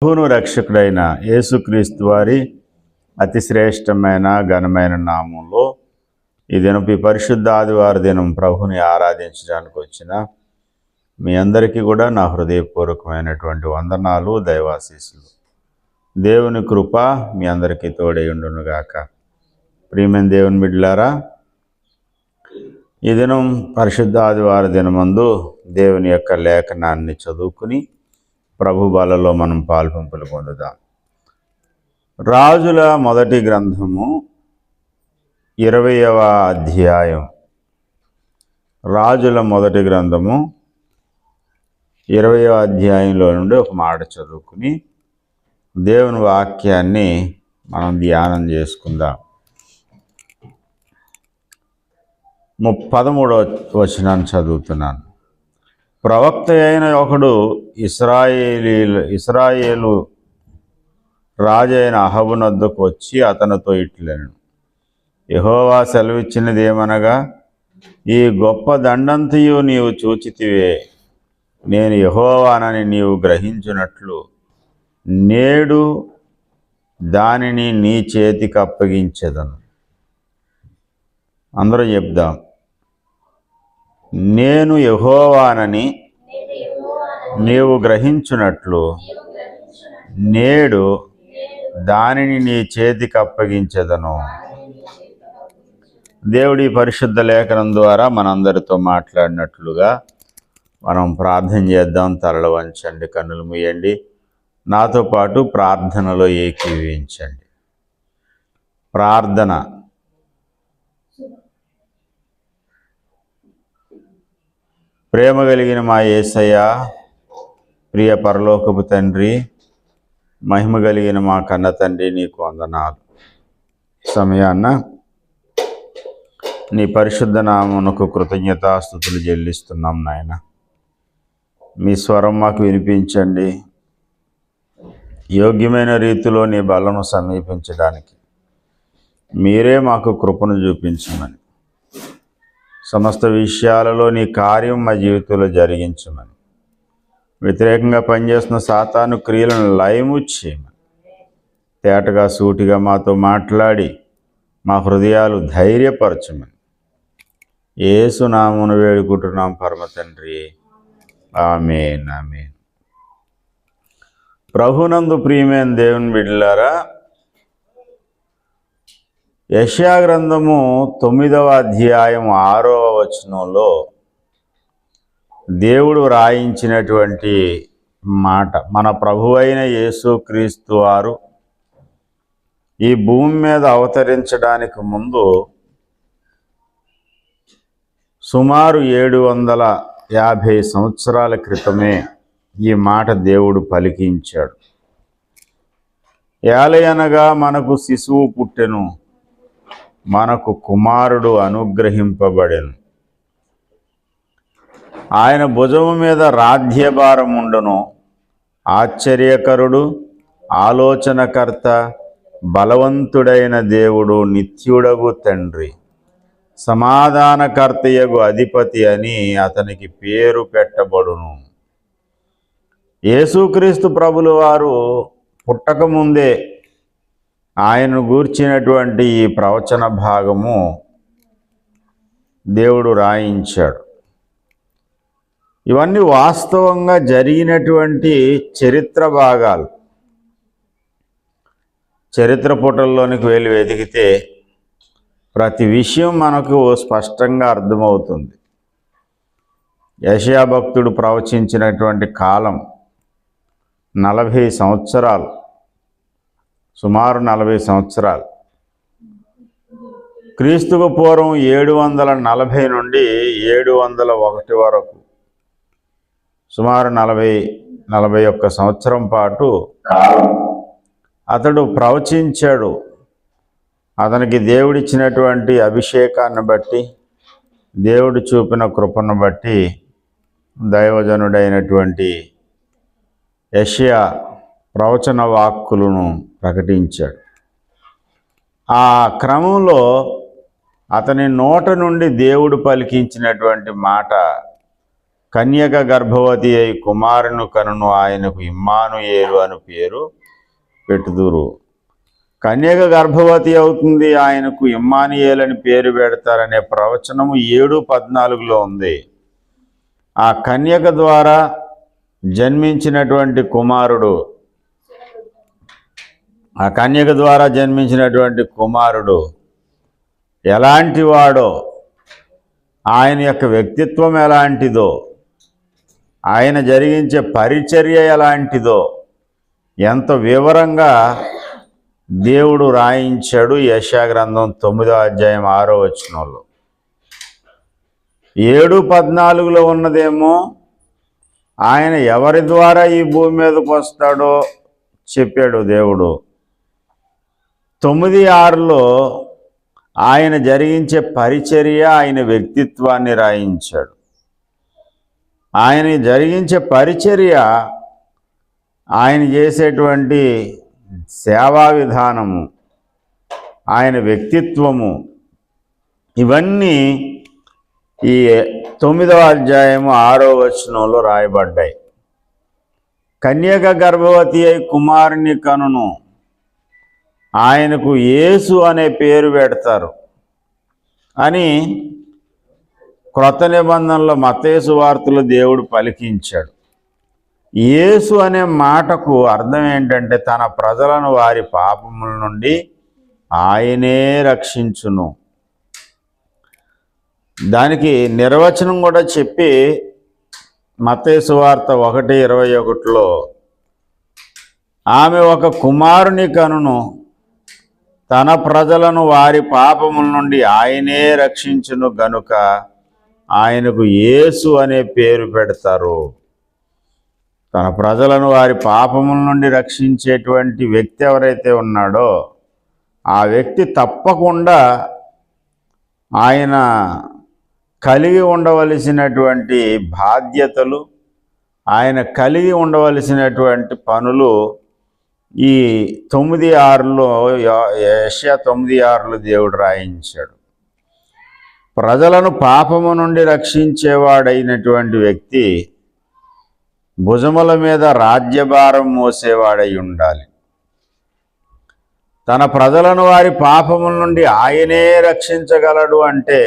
ప్రభువును రక్షకుడైన యేసుక్రీస్తు వారి అతి శ్రేష్టమైన ఘనమైన నామంలో ఈ దినపు పరిశుద్ధ ఆదివారం దినం ప్రభుని ఆరాధించడానికి వచ్చిన మీ అందరికీ కూడా నా హృదయపూర్వకమైనటువంటి వందనాలు, దైవాశీస్సులు. దేవుని కృప మీ అందరికీ తోడై ఉండునుగాక. ప్రియమైన దేవుని బిడ్డలారా, ఈ దినం పరిశుద్ధ ఆదివార దినమందు దేవుని యొక్క లేఖనాన్ని చదువుకుని ప్రభు బలలో మనం పాల్పంపులు పొందుదాం. రాజుల మొదటి గ్రంథము 20వ అధ్యాయం. రాజుల మొదటి గ్రంథము 20వ అధ్యాయంలో నుండి ఒక మాట చదువుకుని దేవుని వాక్యాన్ని మనం ధ్యానం చేసుకుందాం. 13వ వచనాన్ని చదువుతున్నాను. ప్రవక్త అయిన ఒకడు ఇశ్రాయేలు రాజైన అహబు నొద్దకు వచ్చి అతనితో ఇట్లనెను, యెహోవా సెలవిచ్చినది ఏమనగా, ఈ గొప్ప దండంతయు నీవు చూచితివే. నేను యెహోవానని నీవు గ్రహించున్నట్లు నేడు దానిని నీ చేతికి అప్పగించెదను. అందరూ చెప్దాం, నేను యెహోవానని నీవు గ్రహించున్నట్లు నేడు దానిని నీ చేతికి అప్పగించెదను. దేవుడి పరిశుద్ధ లేఖనం ద్వారా మనందరితో మాట్లాడినట్లుగా మనం ప్రార్థన చేద్దాం. తలలు వంచండి, కన్నులు మూయండి, నాతో పాటు ప్రార్థనలో ఏకీవించండి. ప్రార్థన. ప్రేమ కలిగిన మా యేసయ్య, ప్రియ పరలోకపు తండ్రి, మహిమ కలిగిన మా కన్న తండ్రి, నీకు వందనాలు. సమయాన్న నీ పరిశుద్ధ నామమునకు కృతజ్ఞతాస్తుతులు చెల్లిస్తున్నాం నాయన. మీ స్వరం మాకు వినిపించండి. యోగ్యమైన రీతిలో నీ బలను సమీపించడానికి మీరే మాకు కృపను చూపించమని, సమస్త విషయాలలో నీ కార్యం మా జీవితంలో జరిగించమని, వ్యతిరేకంగా పనిచేస్తున్న సాతాను క్రియలను లయము చేయమని, తేటగా సూటిగా మాతో మాట్లాడి మా హృదయాలు ధైర్యపరచమని యేసు నామమున వేడుకుంటున్నాం పరమ తండ్రి. ఆమేన్, ఆమేన్. ప్రభునందు ప్రియమైన దేవుని బిడ్డలారా, యెషయా గ్రంథము 9వ అధ్యాయం 6వ వచనంలో దేవుడు రాయించినటువంటి మాట, మన ప్రభువైన యేసుక్రీస్తు వారు ఈ భూమి మీద అవతరించడానికి ముందు సుమారు 750 సంవత్సరాల క్రితమే ఈ మాట దేవుడు పలికించాడు. ఏలయనగా మనకు శిశువు పుట్టెను, మనకు కుమారుడు అనుగ్రహింపబడెను, ఆయన భుజము మీద రాజ్యభారం ఉండును. ఆశ్చర్యకరుడు, ఆలోచనకర్త, బలవంతుడైన దేవుడు, నిత్యుడగు తండ్రి, సమాధానకర్తయగు అధిపతి అని అతనికి పేరు పెట్టబడును. యేసుక్రీస్తు ప్రభుల వారు పుట్టకముందే ఆయనను గూర్చినటువంటి ఈ ప్రవచన భాగము దేవుడు రాయించాడు. ఇవన్నీ వాస్తవంగా జరిగినటువంటి చరిత్ర భాగాలు. చరిత్ర పుటల్లోనికి వెళ్ళి వెతికితే ప్రతి విషయం మనకు స్పష్టంగా అర్థమవుతుంది. యెషయా భక్తుడు ప్రవచించినటువంటి కాలం 40 సంవత్సరాలు, సుమారు 40 సంవత్సరాలు. క్రీస్తుకు పూర్వం 740 నుండి 701 వరకు సుమారు 41 సంవత్సరం పాటు అతడు ప్రవచించాడు. అతనికి దేవుడిచ్చినటువంటి అభిషేకాన్ని బట్టి, దేవుడు చూపిన కృపను బట్టి దైవజనుడైనటువంటి యెషయా ప్రవచన వాక్కులను ప్రకటించాడు. ఆ క్రమంలో అతని నోట నుండి దేవుడు పలికించినటువంటి మాట కన్యక గర్భవతి అయి కుమారుని కనును, ఆయనకు ఇమ్మానుయేలు అని పేరు పెట్టుదురు. కన్యక గర్భవతి అవుతుంది, ఆయనకు ఇమ్మానుయేలు అని పేరు పెడతారనే ప్రవచనము 7:14 ఉంది. ఆ కన్యక ద్వారా జన్మించినటువంటి కుమారుడు ఎలాంటి వాడో, ఆయన యొక్క వ్యక్తిత్వం ఎలాంటిదో, ఆయన జరిగించే పరిచర్య ఎలాంటిదో ఎంత వివరంగా దేవుడు రాయించాడు. యెషయా గ్రంథం 9వ అధ్యాయం 6వ వచనంలో. 7:14 ఉన్నదేమో ఆయన ఎవరి ద్వారా ఈ భూమి మీదకి వస్తాడో చెప్పాడు దేవుడు. 9:6లో ఆయన జరిగించే పరిచర్య, ఆయన వ్యక్తిత్వాన్ని రాయించాడు. ఆయన జరిగించే పరిచర్య, ఆయన చేసేటువంటి సేవా విధానము, ఆయన వ్యక్తిత్వము, ఇవన్నీ ఈ 9వ అధ్యాయము 6వ వచనంలో రాయబడ్డాయి. కన్యక గర్భవతి అయి కుమారుని కనును, ఆయనకు యేసు అనే పేరు పెడతారు అని క్రొత్త నిబంధనలో మత్తయి సువార్తలో దేవుడు పలికించాడు. యేసు అనే మాటకు అర్థం ఏంటంటే తన ప్రజలను వారి పాపముల నుండి ఆయనే రక్షించును. దానికి నిర్వచనం కూడా చెప్పి మత్తయి సువార్త 1:21లో ఆమె ఒక కుమారుని కనును, తన ప్రజలను వారి పాపముల నుండి ఆయనే రక్షించును గనుక ఆయనకు యేసు అనే పేరు పెడతారు. తన ప్రజలను వారి పాపముల నుండి రక్షించేటువంటి వ్యక్తి ఎవరైతే ఉన్నాడో ఆ వ్యక్తి తప్పకుండా ఆయన కలిగి ఉండవలసినటువంటి బాధ్యతలు, ఆయన కలిగి ఉండవలసినటువంటి పనులు ఈ 9:6లో, యెషయా 9:6లో దేవుడు రాయించాడు. ప్రజలను పాపము నుండి రక్షించేవాడైనటువంటి వ్యక్తి భుజముల మీద రాజ్యభారం మోసేవాడై ఉండాలి. తన ప్రజలను వారి పాపముల నుండి ఆయనే రక్షించగలడు అంటే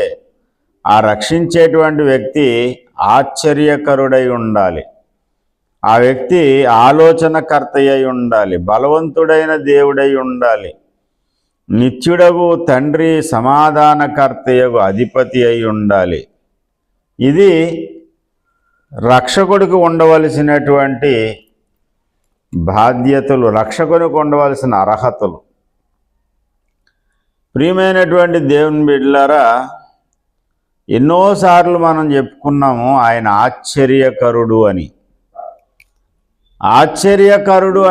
ఆ రక్షించేటువంటి వ్యక్తి ఆశ్చర్యకరుడై ఉండాలి. ఆ వ్యక్తి ఆలోచనకర్త అయి ఉండాలి, బలవంతుడైన దేవుడై ఉండాలి, నిత్యుడగు తండ్రి సమాధానకర్తయగు అధిపతి అయి ఉండాలి. ఇది రక్షకుడికి ఉండవలసినటువంటి బాధ్యతలు, రక్షకునికి ఉండవలసిన అర్హతలు. ప్రియమైనటువంటి దేవుని బిడ్డలారా, ఎన్నోసార్లు మనం చెప్పుకున్నాము ఆయన ఆశ్చర్యకరుడు అని. ఆశ్చర్యకరుడు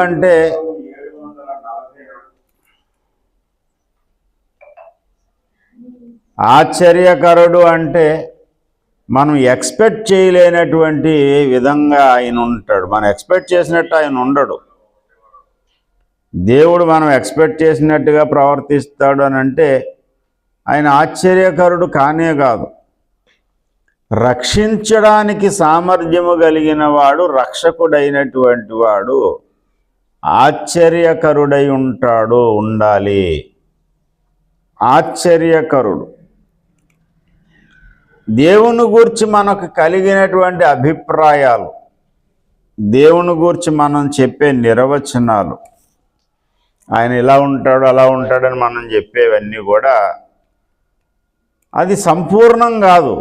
అంటే మనం ఎక్స్పెక్ట్ చేయలేనటువంటి విధంగా ఆయన ఉంటాడు. మనం ఎక్స్పెక్ట్ చేసినట్టు ఆయన ఉండడు. దేవుడు మనం ఎక్స్పెక్ట్ చేసినట్టుగా ప్రవర్తిస్తాడు అని అంటే ఆయన ఆశ్చర్యకరుడు కానే కాదు. రక్షించడానికి సామర్థ్యము కలిగిన వాడు, రక్షకుడైనటువంటి వాడు ఆశ్చర్యకరుడై ఉండాలి. ఆశ్చర్యకరుడు. దేవుని గూర్చి మనకు కలిగినటువంటి అభిప్రాయాలు, దేవుని గూర్చి మనం చెప్పే నిర్వచనాలు, ఆయన ఇలా ఉంటాడు అలా ఉంటాడని మనం చెప్పేవన్నీ కూడా అది సంపూర్ణం కాదు.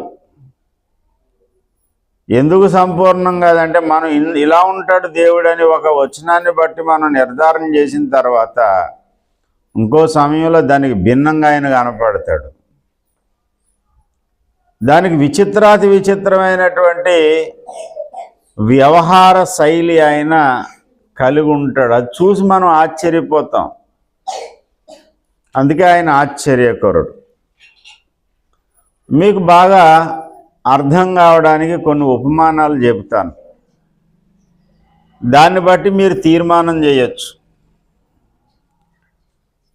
ఎందుకు సంపూర్ణం కాదంటే మనం ఇలా ఉంటాడు దేవుడని ఒక వచనాన్ని బట్టి మనం నిర్ధారణ చేసిన తర్వాత ఇంకో సమయంలో దానికి భిన్నంగా ఆయన కనపడతాడు. దానికి విచిత్రాతి విచిత్రమైనటువంటి వ్యవహార శైలి ఆయన కలిగి ఉంటాడు. అది చూసి మనం ఆశ్చర్యపోతాం. అందుకే ఆయన ఆశ్చర్యకరుడు. మీకు బాగా అర్థం కావడానికి కొన్ని ఉపమానాలు చెబుతాను. దాన్ని బట్టి మీరు తీర్మానం చేయొచ్చు.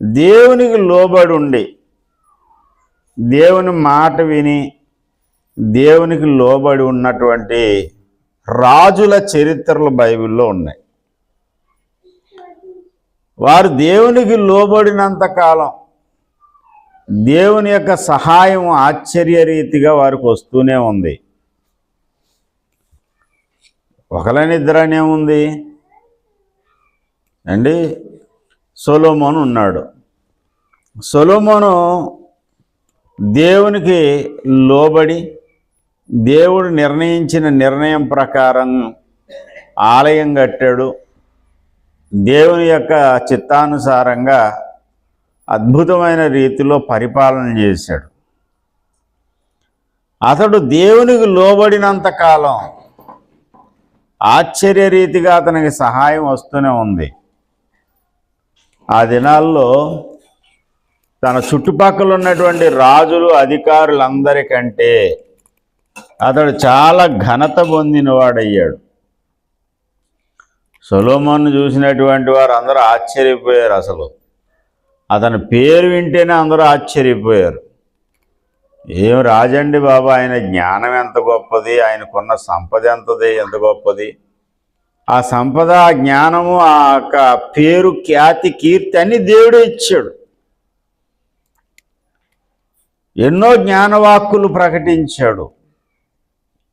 దేవునికి లోబడి ఉండి, దేవుని మాట విని, దేవునికి లోబడి ఉన్నటువంటి రాజుల చరిత్రలు బైబిల్లో ఉన్నాయి. వారు దేవునికి లోబడినంత కాలం దేవుని యొక్క సహాయం ఆశ్చర్యరీతిగా వారికి వస్తూనే ఉంది. ఒకళ్ళనిద్దరనే ఉంది అండి. సొలొమోను ఉన్నాడు. సొలొమోను దేవునికి లోబడి దేవుడు నిర్ణయించిన నిర్ణయం ప్రకారం ఆలయం కట్టాడు. దేవుని యొక్క చిత్తానుసారంగా అద్భుతమైన రీతిలో పరిపాలన చేశాడు. అతడు దేవునికి లోబడినంత కాలం ఆశ్చర్యరీతిగా అతనికి సహాయం వస్తూనే ఉంది. ఆ దినాల్లో తన చుట్టుపక్కల ఉన్నటువంటి రాజులు అధికారులందరికంటే అతడు చాలా ఘనత పొందినవాడయ్యాడు. సొలొమోను చూసినటువంటి వారు అందరూ ఆశ్చర్యపోయారు. అసలు అతని పేరు వింటేనే అందరూ ఆశ్చర్యపోయారు. ఏం రాజండి బాబా, ఆయన జ్ఞానం ఎంత గొప్పది, ఆయనకున్న సంపద ఎంత గొప్పది. ఆ సంపద, ఆ జ్ఞానము, ఆ యొక్క పేరు, ఖ్యాతి, కీర్తి అన్ని దేవుడే ఇచ్చాడు. ఎన్నో జ్ఞానవాక్కులు ప్రకటించాడు.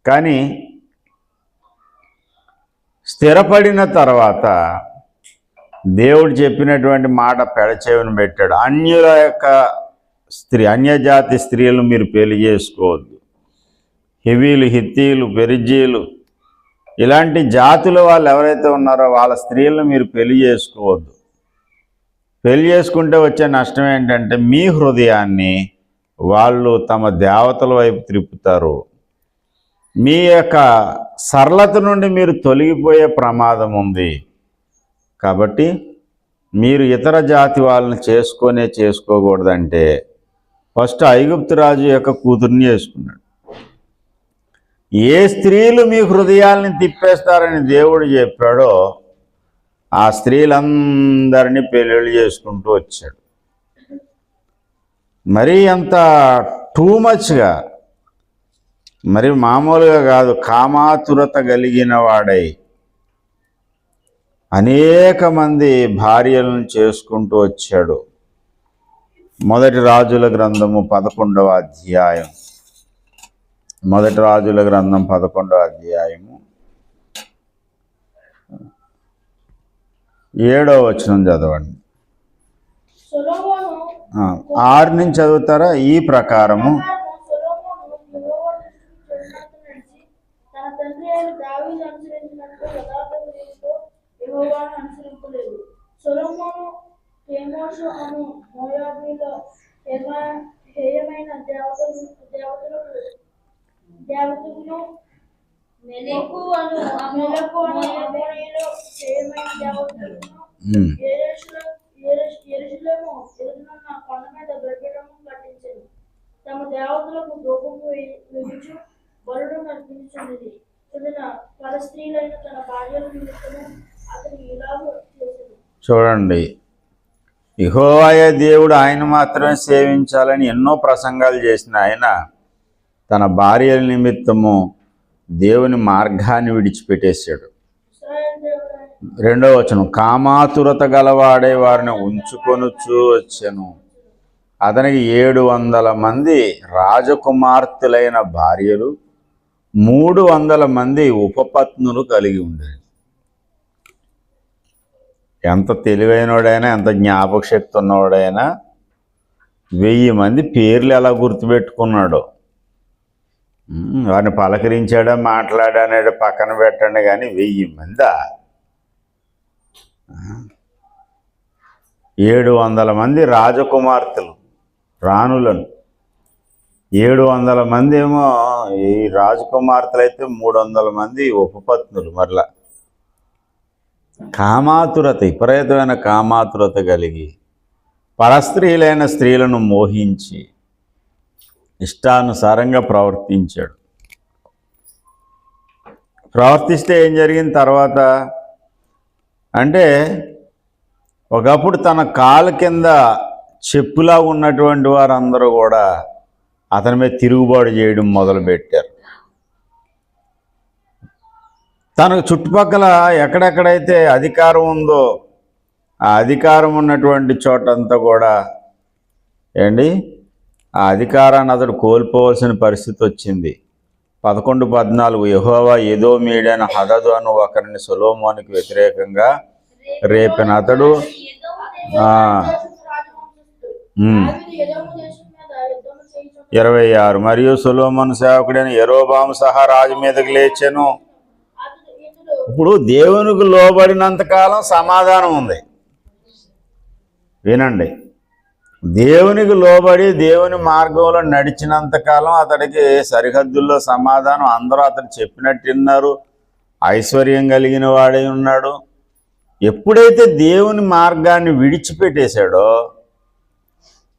కానీ స్థిరపడిన తర్వాత దేవుడు చెప్పినటువంటి మాట పెడచెవిన పెట్టాడు. అన్యుల యొక్క అన్యజాతి స్త్రీలు మీరు పెళ్లి చేసుకోవద్దు. హివీలు, హిత్తీలు, పెరిజీలు ఇలాంటి జాతుల వాళ్ళు ఎవరైతే ఉన్నారో వాళ్ళ స్త్రీలను మీరు పెళ్లి చేసుకోవద్దు. పెళ్లి చేసుకుంటే వచ్చే నష్టం ఏంటంటే మీ హృదయాన్ని వాళ్ళు తమ దేవతల వైపు త్రిప్పుతారు. మీ యొక్క సరళత నుండి మీరు తొలగిపోయే ప్రమాదం ఉంది. కాబట్టి మీరు ఇతర జాతి వాళ్ళని చేసుకోకూడదంటే ఫస్ట్ ఐగుప్తు రాజు యొక్క కూతుర్ని చేసుకున్నాడు. ఏ స్త్రీలు మీ హృదయాల్ని తిప్పేస్తారని దేవుడు చెప్పాడో ఆ స్త్రీలందరినీ పెళ్ళిళ్ళు చేసుకుంటూ వచ్చాడు. మరీ అంత టూ మచ్గా, మరి మామూలుగా కాదు, కామాతురత కలిగిన వాడై అనేక మంది భార్యలను చేసుకుంటూ వచ్చాడు. మొదటి రాజుల గ్రంథము 11వ అధ్యాయం. మొదటి రాజుల గ్రంథం 11వ అధ్యాయము 7వ వచనం చదవండి. 6 నుంచి చదువుతారా? ఈ ప్రకారము సొలొమోను కెమోషు అను మోయాబీల హేయమైన దేవతలను మెలెకు అను అమోనీయుల హేయమైన దేవతలను యెరూషలేము ఎదురున్న కొండ మీద బలిపీఠము కట్టించెను. తమ దేవతలకు ధూపము వేయుచు బలులు నర్పించుచున్నది. పరస్త్రీలైన తన భార్యల నిమిత్తము అతను ఇలాగ చేశాడు. చూడండి, యెహోవాయే దేవుడు, ఆయన మాత్రమే సేవించాలని ఎన్నో ప్రసంగాలు చేసిన ఆయన తన భార్యల నిమిత్తము దేవుని మార్గాన్ని విడిచిపెట్టేశాడు. 2వ వచనం, కామాతురత గలవాడే వారిని ఉంచుకొనుచూ వచ్చెను. అతనికి 700 మంది రాజకుమార్తెలైన భార్యలు, 300 మంది ఉపపత్నులు కలిగి ఉండేది. ఎంత తెలివైనవాడైనా, ఎంత జ్ఞాపక శక్తి ఉన్నవాడైనా 1000 మంది పేర్లు ఎలా గుర్తుపెట్టుకున్నాడో. వారిని పలకరించాడా, మాట్లాడాడా పక్కన పెట్టండి, కానీ 1000 మందా? 700 మంది రాజకుమార్తెలు, రాణులను, 700 మంది ఏమో ఈ రాజకుమార్తెలు అయితే 300 మంది ఉపపత్నులు. మరలా కామాతురత, విపరీతమైన కామాతురత కలిగి పరస్త్రీలైన స్త్రీలను మోహించి ఇష్టానుసారంగా ప్రవర్తిస్తే ఏం జరిగిన తర్వాత అంటే, ఒకప్పుడు తన కాలు కింద చెప్పులా ఉన్నటువంటి వారందరూ కూడా అతని మీద తిరుగుబాటు చేయడం మొదలుపెట్టారు. తనకు చుట్టుపక్కల ఎక్కడెక్కడైతే అధికారం ఉందో ఆ అధికారం ఉన్నటువంటి చోటంతా కూడా ఆ అధికారాన్ని అతడు కోల్పోవలసిన పరిస్థితి వచ్చింది. 11:14 యెహోవా ఎదోమీయుడైన హదదు అను ఒకరిని సొలొమోనుకి వ్యతిరేకంగా రేపిన అతడు దావీదు ఎదోము దేశం మీద యుద్ధము చేయుచుండగా 26 మరియు సొలొమోను సేవకుడైన యెరోబాము సహా రాజు మీదకి లేచెను. ఇతడు ఇప్పుడు దేవునికి లోబడినంత కాలం సమాధానం ఉంది. వినండి, దేవునికి లోబడి దేవుని మార్గంలో నడిచినంత కాలం అతడికి సరిహద్దుల్లో సమాధానం. అందరూ అతడు చెప్పినట్టు విన్నారు, ఐశ్వర్యం కలిగిన వాడై ఉన్నాడు. ఎప్పుడైతే దేవుని మార్గాన్ని విడిచిపెట్టేశాడో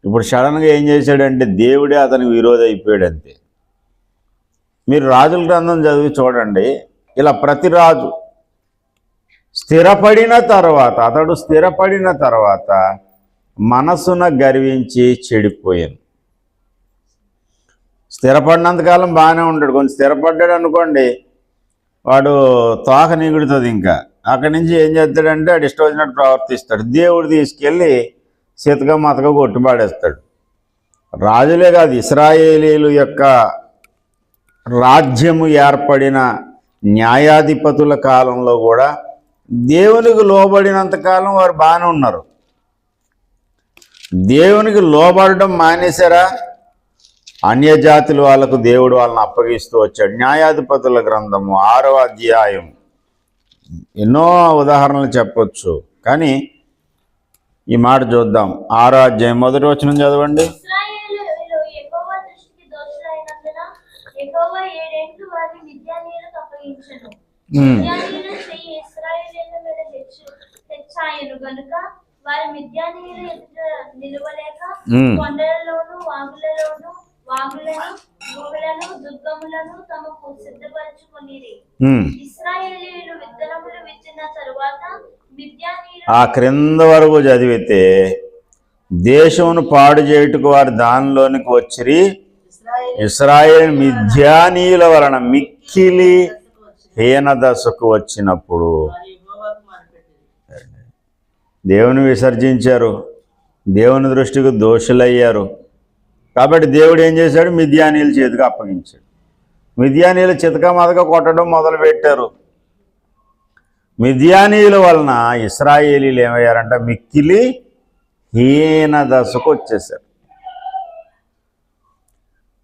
ఇప్పుడు సడన్గా ఏం చేశాడంటే దేవుడే అతనికి విరోధి అయిపోయాడు. అంతే. మీరు రాజుల గ్రంథం చదివి చూడండి. ఇలా ప్రతి రాజు అతడు స్థిరపడిన తర్వాత మనసున గర్వించి చెడిపోయాను. స్థిరపడినంతకాలం బాగానే ఉంటాడు. కొంచెం స్థిరపడ్డాడు అనుకోండి, వాడు తోక నిగుడుతుంది. ఇంకా అక్కడి నుంచి ఏం చేస్తాడంటే వాడు ఇష్టం వచ్చినట్టు ప్రవర్తిస్తాడు. దేవుడు తీసుకెళ్ళి సితక మతక కొట్టుపాడేస్తాడు. రాజులే కాదు, ఇశ్రాయేలీలు యొక్క రాజ్యము ఏర్పడిన న్యాయాధిపతుల కాలంలో కూడా దేవునికి లోబడినంతకాలం వారు బాగానే ఉన్నారు. దేవునికి లోబడడం మానేశారా, అన్యజాతుల వాళ్ళకు దేవుడు వాళ్ళని అప్పగిస్తూ వచ్చాడు. న్యాయాధిపతుల గ్రంథము 6వ అధ్యాయం ఎన్నో ఉదాహరణలు చెప్పొచ్చు, కానీ ఈ మాట చూద్దాం. 6వ అధ్యాయం 1వ వచనం చదవండి. ఇశ్రాయేలీయులు యెహోవా దృష్టికి దోషులైనందున యెహోవా 7 ఏండ్లు వారిని మిద్యానీయులకు అప్పగించెను. మిద్యానీయుల చెయ్యి ఇశ్రాయేలీయుల మీద హెచ్చాయెను గనుక వారి మిద్యానీయులు ఎదుట నిలువలేక కొండలలోను వాగులను గుహలను దుర్గములను తమకు సిద్ధపరచుకొనిరి. ఇశ్రాయేలీయులు విత్తనములు విత్తిన తరువాత మిద్యానీయులు ఆ క్రింద వరకు చదివితే దేశమును పాడు చేయుటకు వారు దానిలోనికి వచ్చిరి. ఇశ్రాయేలు మిద్యానీయుల వలన మిక్కిలి హీనదశకు వచ్చినప్పుడు దేవుని విసర్జించారు, దేవుని దృష్టికి దోషులయ్యారు. కాబట్టి దేవుడు ఏం చేశాడు, మిద్యానీయుల చేతికి అప్పగించాడు. మిద్యానీయులు చితక మతక కొట్టడం మొదలుపెట్టారు. మిద్యానీయుల వలన ఇశ్రాయేలీలు ఏమయ్యారంట, మిక్కిలి హీనదశకు వచ్చేసారు.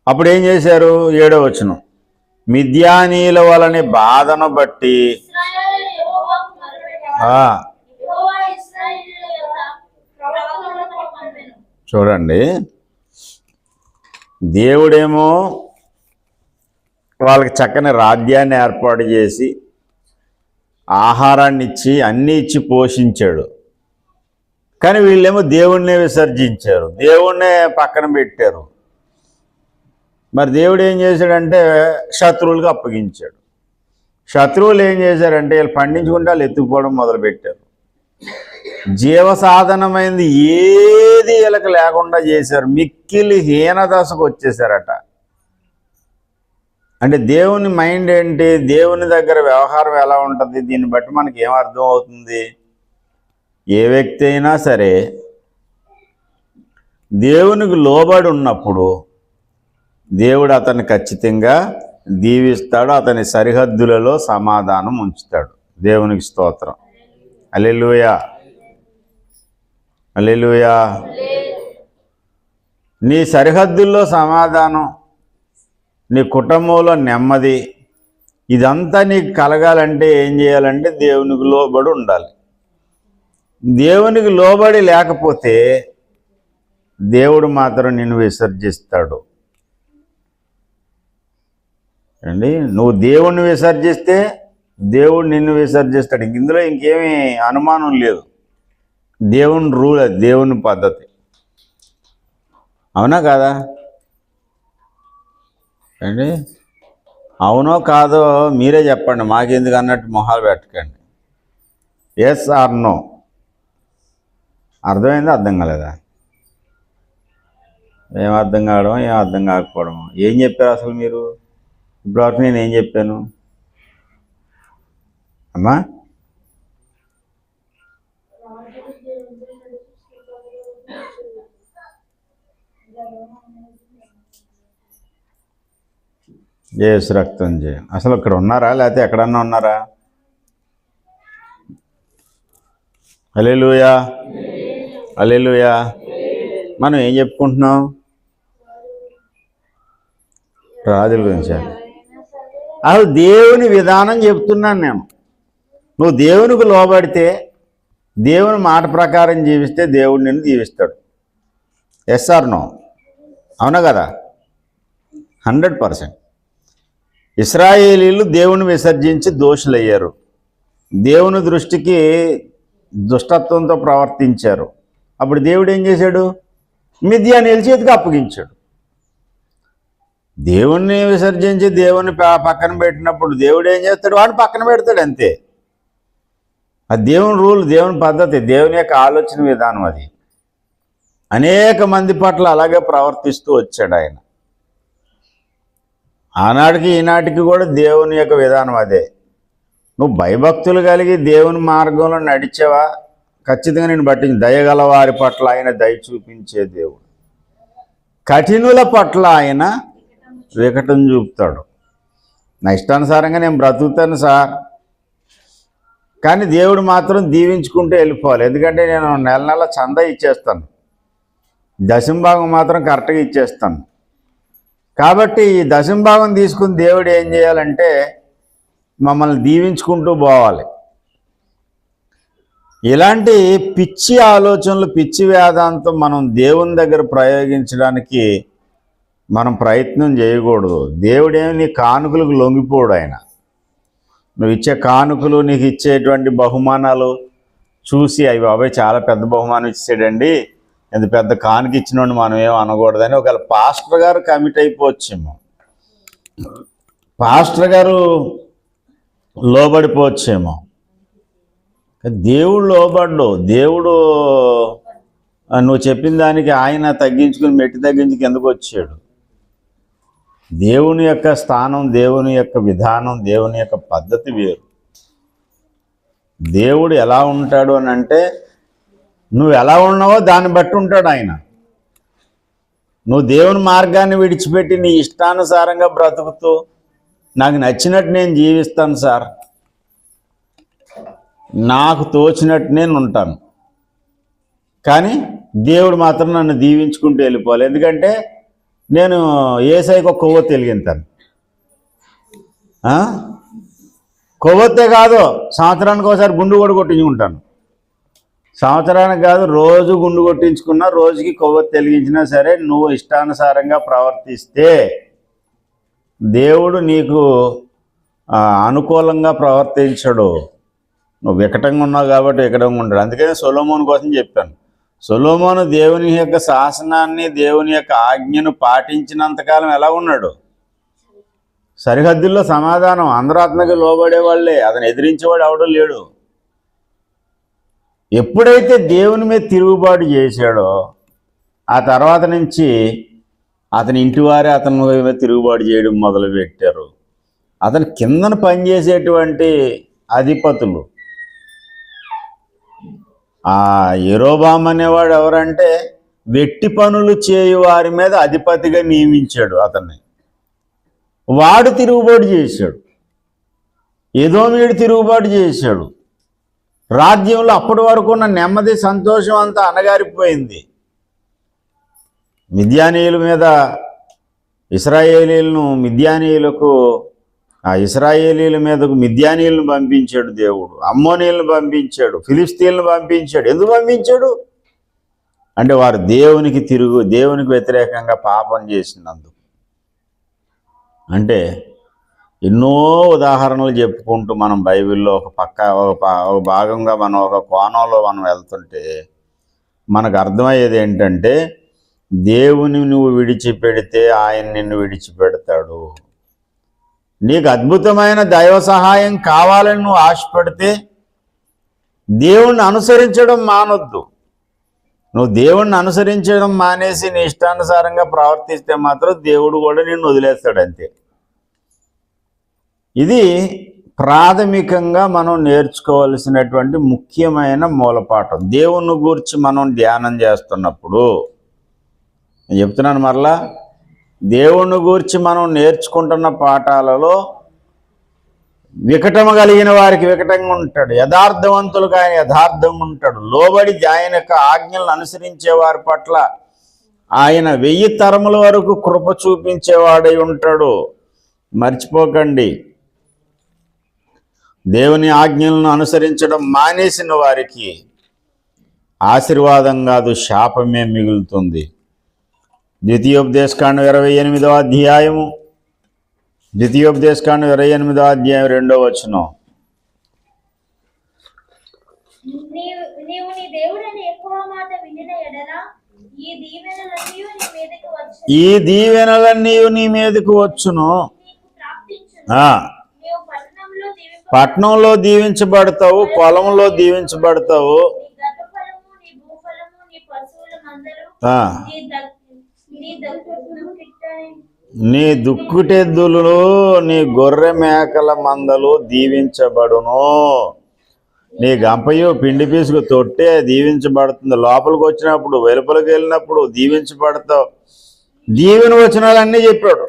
అప్పుడు ఏం చేశారు, 7వ వచనం, మిద్యానీయుల వలని బాధను బట్టి ఇశ్రాయేలీయులు యెహోవాకు మొరపెట్టగా యెహోవా ఇశ్రాయేలీయుల యొక్క ప్రవక్తలను పంపెను. చూడండి, దేవుడేమో వాళ్ళకి చక్కని రాజ్యాన్ని ఏర్పాటు చేసి ఆహారాన్ని ఇచ్చి అన్నీ ఇచ్చి పోషించాడు. కానీ వీళ్ళేమో దేవుణ్ణే విసర్జించారు, దేవుణ్ణే పక్కన పెట్టారు. మరి దేవుడు ఏం చేశాడంటే శత్రువులకు అప్పగించాడు. శత్రువులు ఏం చేశారంటే వీళ్ళు పండించుకుంటే వాళ్ళు ఎత్తుకుపోవడం మొదలుపెట్టారు. జీవసాధనమైంది ఏది వీళ్ళకి లేకుండా చేశారు. మిక్కిలి హీనదశకు వచ్చేసారట. అంటే దేవుని మైండ్ ఏంటి, దేవుని దగ్గర వ్యవహారం ఎలా ఉంటుంది, దీన్ని బట్టి మనకి ఏమర్థం అవుతుంది. ఏ వ్యక్తి అయినా సరే దేవునికి లోబడి ఉన్నప్పుడు దేవుడు అతన్ని ఖచ్చితంగా దీవిస్తాడు, అతని సరిహద్దులలో సమాధానం ఉంచుతాడు. దేవునికి స్తోత్రం. హల్లెలూయా, హల్లెలూయా. నీ సరిహద్దుల్లో సమాధానం, నీ కుటుంబంలో నెమ్మది, ఇదంతా నీకు కలగాలంటే ఏం చేయాలంటే దేవునికి లోబడి ఉండాలి. దేవునికి లోబడి లేకపోతే దేవుడు మాత్రం నిన్ను విసర్జిస్తాడు అండి. నువ్వు దేవుణ్ణి విసర్జిస్తే దేవుడు నిన్ను విసర్జిస్తాడు. ఇందులో ఇంకేమీ అనుమానం లేదు. దేవుని రూల్, అది దేవుని పద్ధతి. అవునా కాదా అండి? అవునో కాదో మీరే చెప్పండి, మాకెందుకు అన్నట్టు మొహాలు పెట్టకండి. Yes or no. అర్థమైందా, అర్థం కాలేదా? ఏం అర్థం కావడం, ఏం అర్థం కాకపోవడం. ఏం చెప్పారు అసలు మీరు? ఇప్పటివరకు నేను ఏం చెప్పాను అమ్మా? రాజులు దేవుడిని నడిపిస్తున్నారు. యేసు రక్తం చేయం. అసలు ఇక్కడ ఉన్నారా లేకపోతే ఎక్కడన్నా ఉన్నారా? హల్లెలూయా, హల్లెలూయా. మనం ఏం చెప్పుకుంటున్నాం? రాజుల గురించి. అసలు దేవుని విధానం చెప్తున్నాను నేను. నువ్వు దేవునికి లోబడితే, దేవుని మాట ప్రకారం జీవిస్తే దేవుడు నిన్ను దీవిస్తాడు. Yes or no? అవునా కదా? 100%. ఇశ్రాయేలీలు దేవుని విసర్జించి దోషులయ్యారు. దేవుని దృష్టికి దుష్టత్వంతో ప్రవర్తించారు. అప్పుడు దేవుడు ఏం చేశాడు? మిద్యానీయుల చేతికి అప్పగించాడు. దేవుణ్ణి విసర్జించి దేవుని పక్కన పెట్టినప్పుడు దేవుడు ఏం చేస్తాడు? వాడిని పక్కన పెడతాడు, అంతే. అది దేవుని రూల్, దేవుని పద్ధతి, దేవుని యొక్క ఆలోచన విధానం అది. అనేక మంది పట్ల అలాగే ప్రవర్తిస్తూ వచ్చాడు ఆయన. ఆనాటికి ఈనాటికి కూడా దేవుని యొక్క విధానం అదే. నువ్వు భయభక్తులు కలిగి దేవుని మార్గంలో నడిచావా, ఖచ్చితంగా నేను బట్టి దయగల వారి పట్ల ఆయన దయ చూపించే దేవుడు. కఠినుల పట్ల ఆయన వికటం చూపుతాడు. నా ఇష్టానుసారంగా నేను బ్రతుకుతాను సార్, కానీ దేవుడు మాత్రం దీవించుకుంటూ వెళ్ళిపోవాలి. ఎందుకంటే నేను నెల నెల చందా ఇచ్చేస్తాను, దశంభాగం మాత్రం కరెక్ట్గా ఇచ్చేస్తాను. కాబట్టి ఈ దశంభాగం తీసుకుని దేవుడు ఏం చేయాలంటే మమ్మల్ని దీవించుకుంటూ పోవాలి. ఇలాంటి పిచ్చి ఆలోచనలు, పిచ్చి వేదాంతం మనం దేవుని దగ్గర ప్రయోగించడానికి మనం ప్రయత్నం చేయకూడదు. దేవుడేమి నీ కానుకలకు లొంగిపోడు. ఆయన నువ్వు ఇచ్చే కానుకలు, నీకు ఇచ్చేటువంటి బహుమానాలు చూసి అవి బాబాయ్ చాలా పెద్ద బహుమానం ఇచ్చాడండి, ఎంత పెద్ద కానుక ఇచ్చినోండి మనం ఏం అనకూడదని ఒకవేళ పాస్టర్ గారు కమిట్ అయిపోవచ్చేమో, పాస్టర్ గారు లోబడిపోవచ్చేమో. దేవుడు లోబడ్డు. దేవుడు నువ్వు చెప్పిన దానికి ఆయన తగ్గించుకుని మెట్టి తగ్గించి కిందకు వచ్చాడు. దేవుని యొక్క స్థానం, దేవుని యొక్క విధానం, దేవుని యొక్క పద్ధతి వేరు. దేవుడు ఎలా ఉంటాడు అని అంటే నువ్వు ఎలా ఉన్నావో దాన్ని బట్టి ఉంటాడు ఆయన. నువ్వు దేవుని మార్గాన్ని విడిచిపెట్టి నీ ఇష్టానుసారంగా బ్రతుకుతూ నాకు నచ్చినట్టు నేను జీవిస్తాను సార్, నాకు తోచినట్టు నేను ఉంటాను, కానీ దేవుడు మాత్రం నన్ను దీవించుకుంటూ వెళ్ళిపోవాలి. ఎందుకంటే నేను యేసయ్యకు ఒక కొవ్వొత్తి వెలిగింతాను. కొవ్వొత్తే కాదు, సంవత్సరానికి ఒకసారి గుండు కూడా కొట్టించుకుంటాను. సంవత్సరానికి కాదు, రోజు గుండు కొట్టించుకున్నా, రోజుకి కొవ్వొత్తి వెలిగించినా సరే నువ్వు ఇష్టానుసారంగా ప్రవర్తిస్తే దేవుడు నీకు అనుకూలంగా ప్రవర్తించడు. నువ్వు వికటంగా ఉన్నావు కాబట్టి వికటంగా ఉంటాడు. అందుకని సొలొమోను కోసం చెప్పాను. సొలొమోను దేవుని యొక్క శాసనాన్ని, దేవుని యొక్క ఆజ్ఞను పాటించినంతకాలం ఎలా ఉన్నాడు? సరిహద్దుల్లో సమాధానం, అందరూ అతనికి లోబడేవాళ్ళే, అతను ఎదిరించేవాడు ఎవడో లేడు. ఎప్పుడైతే దేవుని మీద తిరుగుబాటు చేశాడో ఆ తర్వాత నుంచి అతని ఇంటివారే అతని మీద తిరుగుబాటు చేయడం మొదలుపెట్టారు. అతని కిందన పనిచేసేటువంటి అధిపతులు, ఆ యెరోబాము అనేవాడు ఎవరంటే వెట్టి పనులు చేయు వారి మీద అధిపతిగా నియమించాడు అతన్ని. వాడు తిరుగుబాటు చేశాడు, ఎదోమీయుడు తిరుగుబాటు చేశాడు. రాజ్యంలో అప్పటి వరకు ఉన్న నెమ్మది, సంతోషం అంతా అణగారిపోయింది. మిద్యానీయుల మీద ఇశ్రాయేలీలను, మిద్యానీయులకు ఆ ఇశ్రాయేలీల మీదకు మిద్యానీయులను పంపించాడు దేవుడు, అమ్మోనీయులను పంపించాడు, ఫిలిస్తీన్లను పంపించాడు. ఎందుకు పంపించాడు అంటే వారు దేవునికి వ్యతిరేకంగా పాపం చేసినందుకు. అంటే ఎన్నో ఉదాహరణలు చెప్పుకుంటూ మనం బైబిల్లో ఒక భాగంగా మనం ఒక కోణంలో మనం వెళ్తుంటే మనకు అర్థమయ్యేది ఏంటంటే దేవుని నువ్వు విడిచిపెడితే ఆయన నిన్ను విడిచిపెడతాడు. నీకు అద్భుతమైన దైవ సహాయం కావాలని నువ్వు ఆశపడితే దేవుణ్ణి అనుసరించడం మానొద్దు. నువ్వు దేవుణ్ణి అనుసరించడం మానేసి నీ ఇష్టానుసారంగా ప్రవర్తిస్తే మాత్రం దేవుడు కూడా నిన్ను వదిలేస్తాడు అంతే. ఇది ప్రాథమికంగా మనం నేర్చుకోవాల్సినటువంటి ముఖ్యమైన మూలపాఠం. దేవుని గూర్చి మనం ధ్యానం చేస్తున్నప్పుడు నేను చెప్తున్నాను మరలా, దేవుని గూర్చి మనం నేర్చుకుంటున్న పాఠాలలో వికటము కలిగిన వారికి వికటంగా ఉంటాడు, యథార్థవంతులకు ఆయన యథార్థంగా ఉంటాడు, లోబడి ఆయన యొక్క ఆజ్ఞలను అనుసరించే వారి పట్ల ఆయన 1000 తరముల వరకు కృప చూపించేవాడై ఉంటాడు. మర్చిపోకండి, దేవుని ఆజ్ఞలను అనుసరించడం మానేసిన వారికి ఆశీర్వాదం కాదు శాపమే మిగులుతుంది. ద్వితీయోపదేశకాండం 28వ అధ్యాయము, ద్వితీయోపదేశకాండం 28వ అధ్యాయం 2వ వచనం. నీవు నీ దేవుడైన యెహోవా మాట వినిన ఎడల ఈ దీవెనలన్నీ నీ మీదకి వచ్చును, ఈ దీవెనలన్నీ నీ మీదకు వచ్చును. నీకు ప్రాప్తించును. నీవు పట్టణంలో దీవించబడతావు, పొలంలో దీవించబడతావు. నీ గర్భఫలము, నీ భూఫలము, నీ పశువుల మందలు, నీ దుక్కుటెద్దులు, నీ గొర్రె మేకల మందలు దీవించబడును. నీ గంపయు పిండి పీసుకు తొట్టే దీవించబడుతుంది. లోపలికి వచ్చినప్పుడు, వెలుపలికి వెళ్ళినప్పుడు దీవించబడతావు. దీవెన వచనాలన్నీ చెప్పాడు.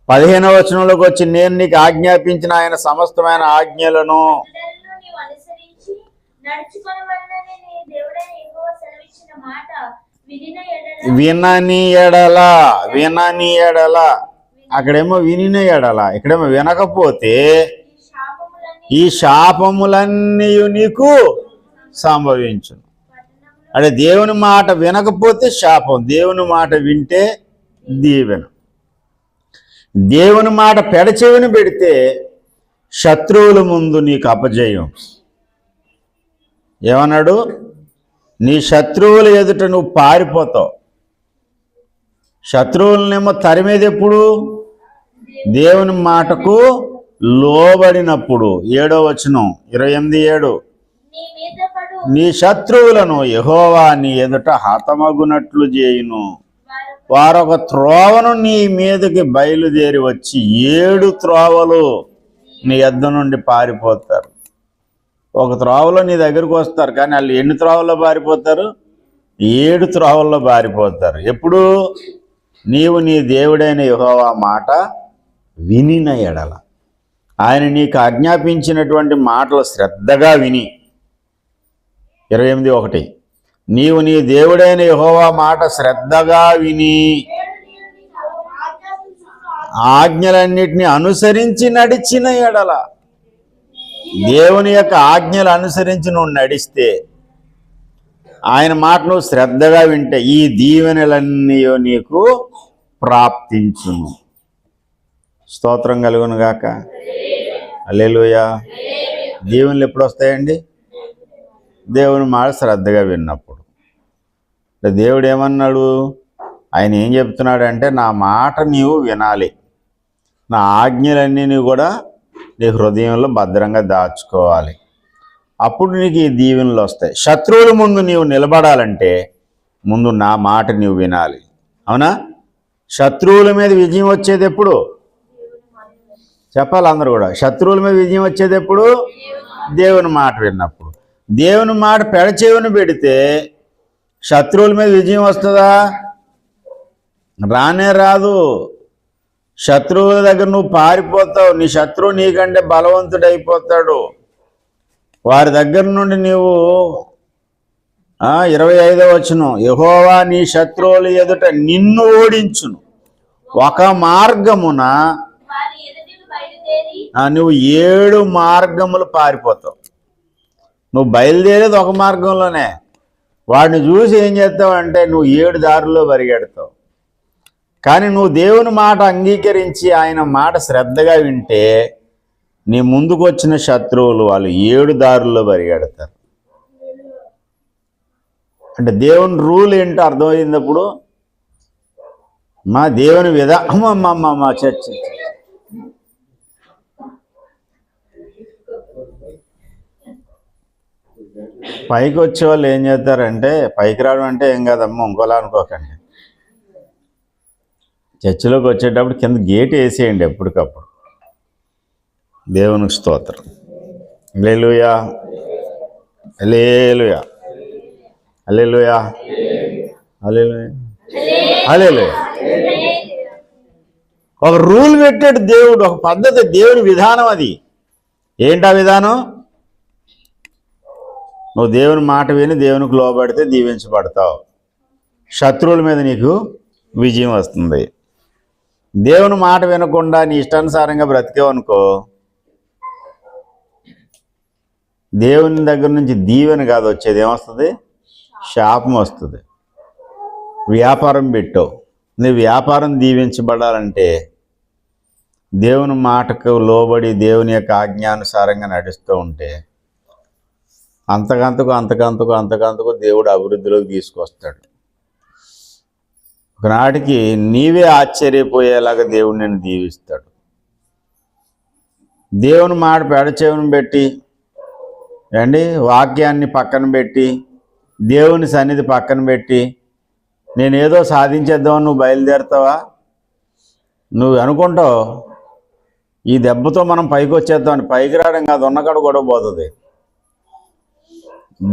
15వ వచనంలోకి వచ్చి, నేను నీకు ఆజ్ఞాపించిన ఆయన సమస్తమైన ఆజ్ఞలను నీవు అనుసరించి నడుచుకొనవలెనని నీ దేవుడైన యెహోవా సెలవిచ్చిన మాట వినని ఎడల అక్కడేమో వినిన ఎడల, ఇక్కడేమో వినకపోతే ఈ శాపములన్నీ నీకు సంభవించును. అంటే దేవుని మాట వినకపోతే శాపం, దేవుని మాట వింటే దీవెన. దేవుని మాట పెడచెవిని పెడితే శత్రువుల ముందు నీకు అపజయం. ఏమన్నాడు? నీ శత్రువుల ఎదుట నువ్వు పారిపోతావు. శత్రువులనేమో తరిమేది ఎప్పుడు? దేవుని మాటకు లోబడినప్పుడు. 7వ వచనం 28:7, నీ శత్రువులను యెహోవా నీ ఎదుట హతమగునట్లు చేయును. వారొక త్రోవను నీ మీదకి బయలుదేరి వచ్చి 7 త్రోవలు నీ యొద్ద నుండి పారిపోతారు. ఒక త్రోవలో నీ దగ్గరకు వస్తారు, కానీ వాళ్ళు ఎన్ని త్రోవల్లో పారిపోతారు? 7 త్రోవల్లో పారిపోతారు. ఎప్పుడు? నీవు నీ దేవుడైన యెహోవా మాట వినిన ఎడల, ఆయన నీకు ఆజ్ఞాపించినటువంటి మాటలు శ్రద్ధగా విని. 28:1, నీవు నీ దేవుడైన యెహోవా మాట శ్రద్ధగా విని ఆజ్ఞలన్నిటినీ అనుసరించి నడిచిన ఎడల, దేవుని యొక్క ఆజ్ఞలు అనుసరించి నువ్వు నడిస్తే, ఆయన మాట నువ్వు శ్రద్ధగా వింటే ఈ దీవెనలన్నీ నీకు ప్రాప్తించును. స్తోత్రం కలుగును గాక. హల్లెలూయా. దీవెనలు ఎప్పుడు వస్తాయండి? దేవుని మాట శ్రద్ధగా విన్నప్పుడు. దేవుడు ఏమన్నాడు? ఆయన ఏం చెప్తున్నాడంటే, నా మాట నీవు వినాలి, నా ఆజ్ఞలన్నీ కూడా నీ హృదయంలో భద్రంగా దాచుకోవాలి. అప్పుడు నీకు ఈ దీవెనలు వస్తాయి. శత్రువుల ముందు నీవు నిలబడాలంటే ముందు నా మాట నీవు వినాలి. అవునా? శత్రువుల మీద విజయం వచ్చేది ఎప్పుడు? చెప్పాలి అందరూ కూడా. శత్రువుల మీద విజయం వచ్చేది ఎప్పుడు? దేవుని మాట విన్నప్పుడు. దేవుని మాట పెడచెవిని పెడితే శత్రువుల మీద విజయం వస్తుందా? రానే రాదు. శత్రువుల దగ్గర నువ్వు పారిపోతావు. నీ శత్రువు నీకంటే బలవంతుడైపోతాడు. వారి దగ్గర నుండి నీవు 25వ వచనం, యెహోవా నీ శత్రువుల ఎదుట నిన్ను ఓడించును. ఒక మార్గమున నువ్వు 7 మార్గములు పారిపోతావు. నువ్వు బయలుదేరేది ఒక మార్గంలోనే. వాడిని చూసి ఏం చేస్తావు అంటే నువ్వు 7 దారుల్లో పరిగెడతావు. కానీ నువ్వు దేవుని మాట అంగీకరించి ఆయన మాట శ్రద్ధగా వింటే నీ ముందుకు వచ్చిన శత్రువులు వాళ్ళు 7 దారుల్లో పరిగెడతారు. అంటే దేవుని రూల్ ఏంటో అర్థమైనప్పుడు మా దేవుని మా చర్చ పైకి వచ్చే వాళ్ళు ఏం చేస్తారంటే, పైకి రావడం అంటే ఏం కాదమ్మా, ఇంకోలా అనుకోకండి. చర్చిలోకి వచ్చేటప్పుడు కింద గేట్ వేసేయండి ఎప్పటికప్పుడు. దేవునికి స్తోత్రం. హల్లెలూయా, హల్లెలూయా, హల్లెలూయా, హల్లెలూయా, హల్లెలూయా. ఒక రూల్ పెట్టాడు దేవుడు, ఒక పద్ధతి, దేవుని విధానం. అది ఏంటా విధానం? నువ్వు దేవుని మాట విని దేవునికి లోబడితే దీవించబడతావు, శత్రువుల మీద నీకు విజయం వస్తుంది. దేవుని మాట వినకుండా నీ ఇష్టానుసారంగా బ్రతికేవనుకో, దేవుని దగ్గర నుంచి దీవెన కాదు వచ్చేది, ఏమొస్తుంది? శాపం వస్తుంది. వ్యాపారం పెట్టావు, నీ వ్యాపారం దీవించబడాలంటే దేవుని మాటకు లోబడి దేవుని యొక్క ఆజ్ఞానుసారంగా నడుస్తూ ఉంటే అంతకంతకు దేవుడు అభివృద్ధిలోకి తీసుకొస్తాడు. ఒకనాటికి నీవే ఆశ్చర్యపోయేలాగా దేవుడు నిన్ను దీవిస్తాడు. దేవుని మాట పెడచెవిని పెట్టి వాక్యాన్ని పక్కన పెట్టి, దేవుని సన్నిధి పక్కన పెట్టి, నేనేదో సాధించేద్దామని నువ్వు బయలుదేరుతావా? నువ్వు అనుకుంటావు ఈ దెబ్బతో మనం పైకి వచ్చేద్దామని. పైకి రావడం కాదు, ఉన్నకాడ కూడా పోతుంది.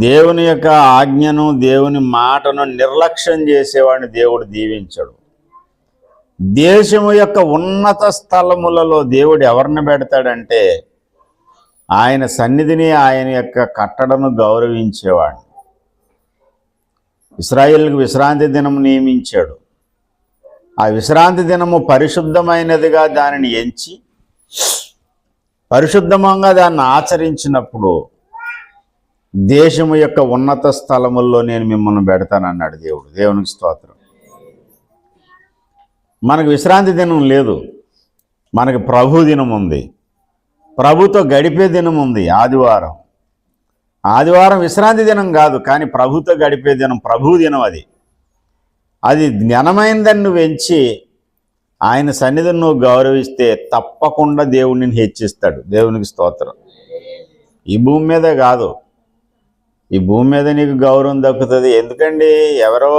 దేవుని యొక్క ఆజ్ఞను, దేవుని మాటను నిర్లక్ష్యం చేసేవాడిని దేవుడు దీవించడు. దేశము యొక్క ఉన్నత స్థలములలో దేవుడు ఎవరిని పెడతాడంటే ఆయన సన్నిధిని, ఆయన యొక్క కట్టడను గౌరవించేవాడిని. ఇశ్రాయేలుకు విశ్రాంతి దినము నియమించాడు. ఆ విశ్రాంతి దినము పరిశుద్ధమైనదిగా దానిని ఎంచి పరిశుద్ధంగా దాన్ని ఆచరించినప్పుడు దేశము యొక్క ఉన్నత స్థలముల్లో నేను మిమ్మల్ని పెడతానన్నాడు దేవుడు. దేవునికి స్తోత్రం. మనకు విశ్రాంతి దినం లేదు, మనకి ప్రభు దినం ఉంది. ప్రభుతో గడిపే దినం ఉంది, ఆదివారం. ఆదివారం విశ్రాంతి దినం కాదు, కానీ ప్రభుతో గడిపే దినం, ప్రభు దినం. అది ఘనమైనదని నువ్వు ఎంచి ఆయన సన్నిధిని నువ్వు గౌరవిస్తే తప్పకుండా దేవుడు నిన్ను హెచ్చిస్తాడు. దేవునికి స్తోత్రం. ఈ భూమి మీదే కాదు, ఈ భూమి మీద నీకు గౌరవం దక్కుతుంది. ఎందుకండి ఎవరో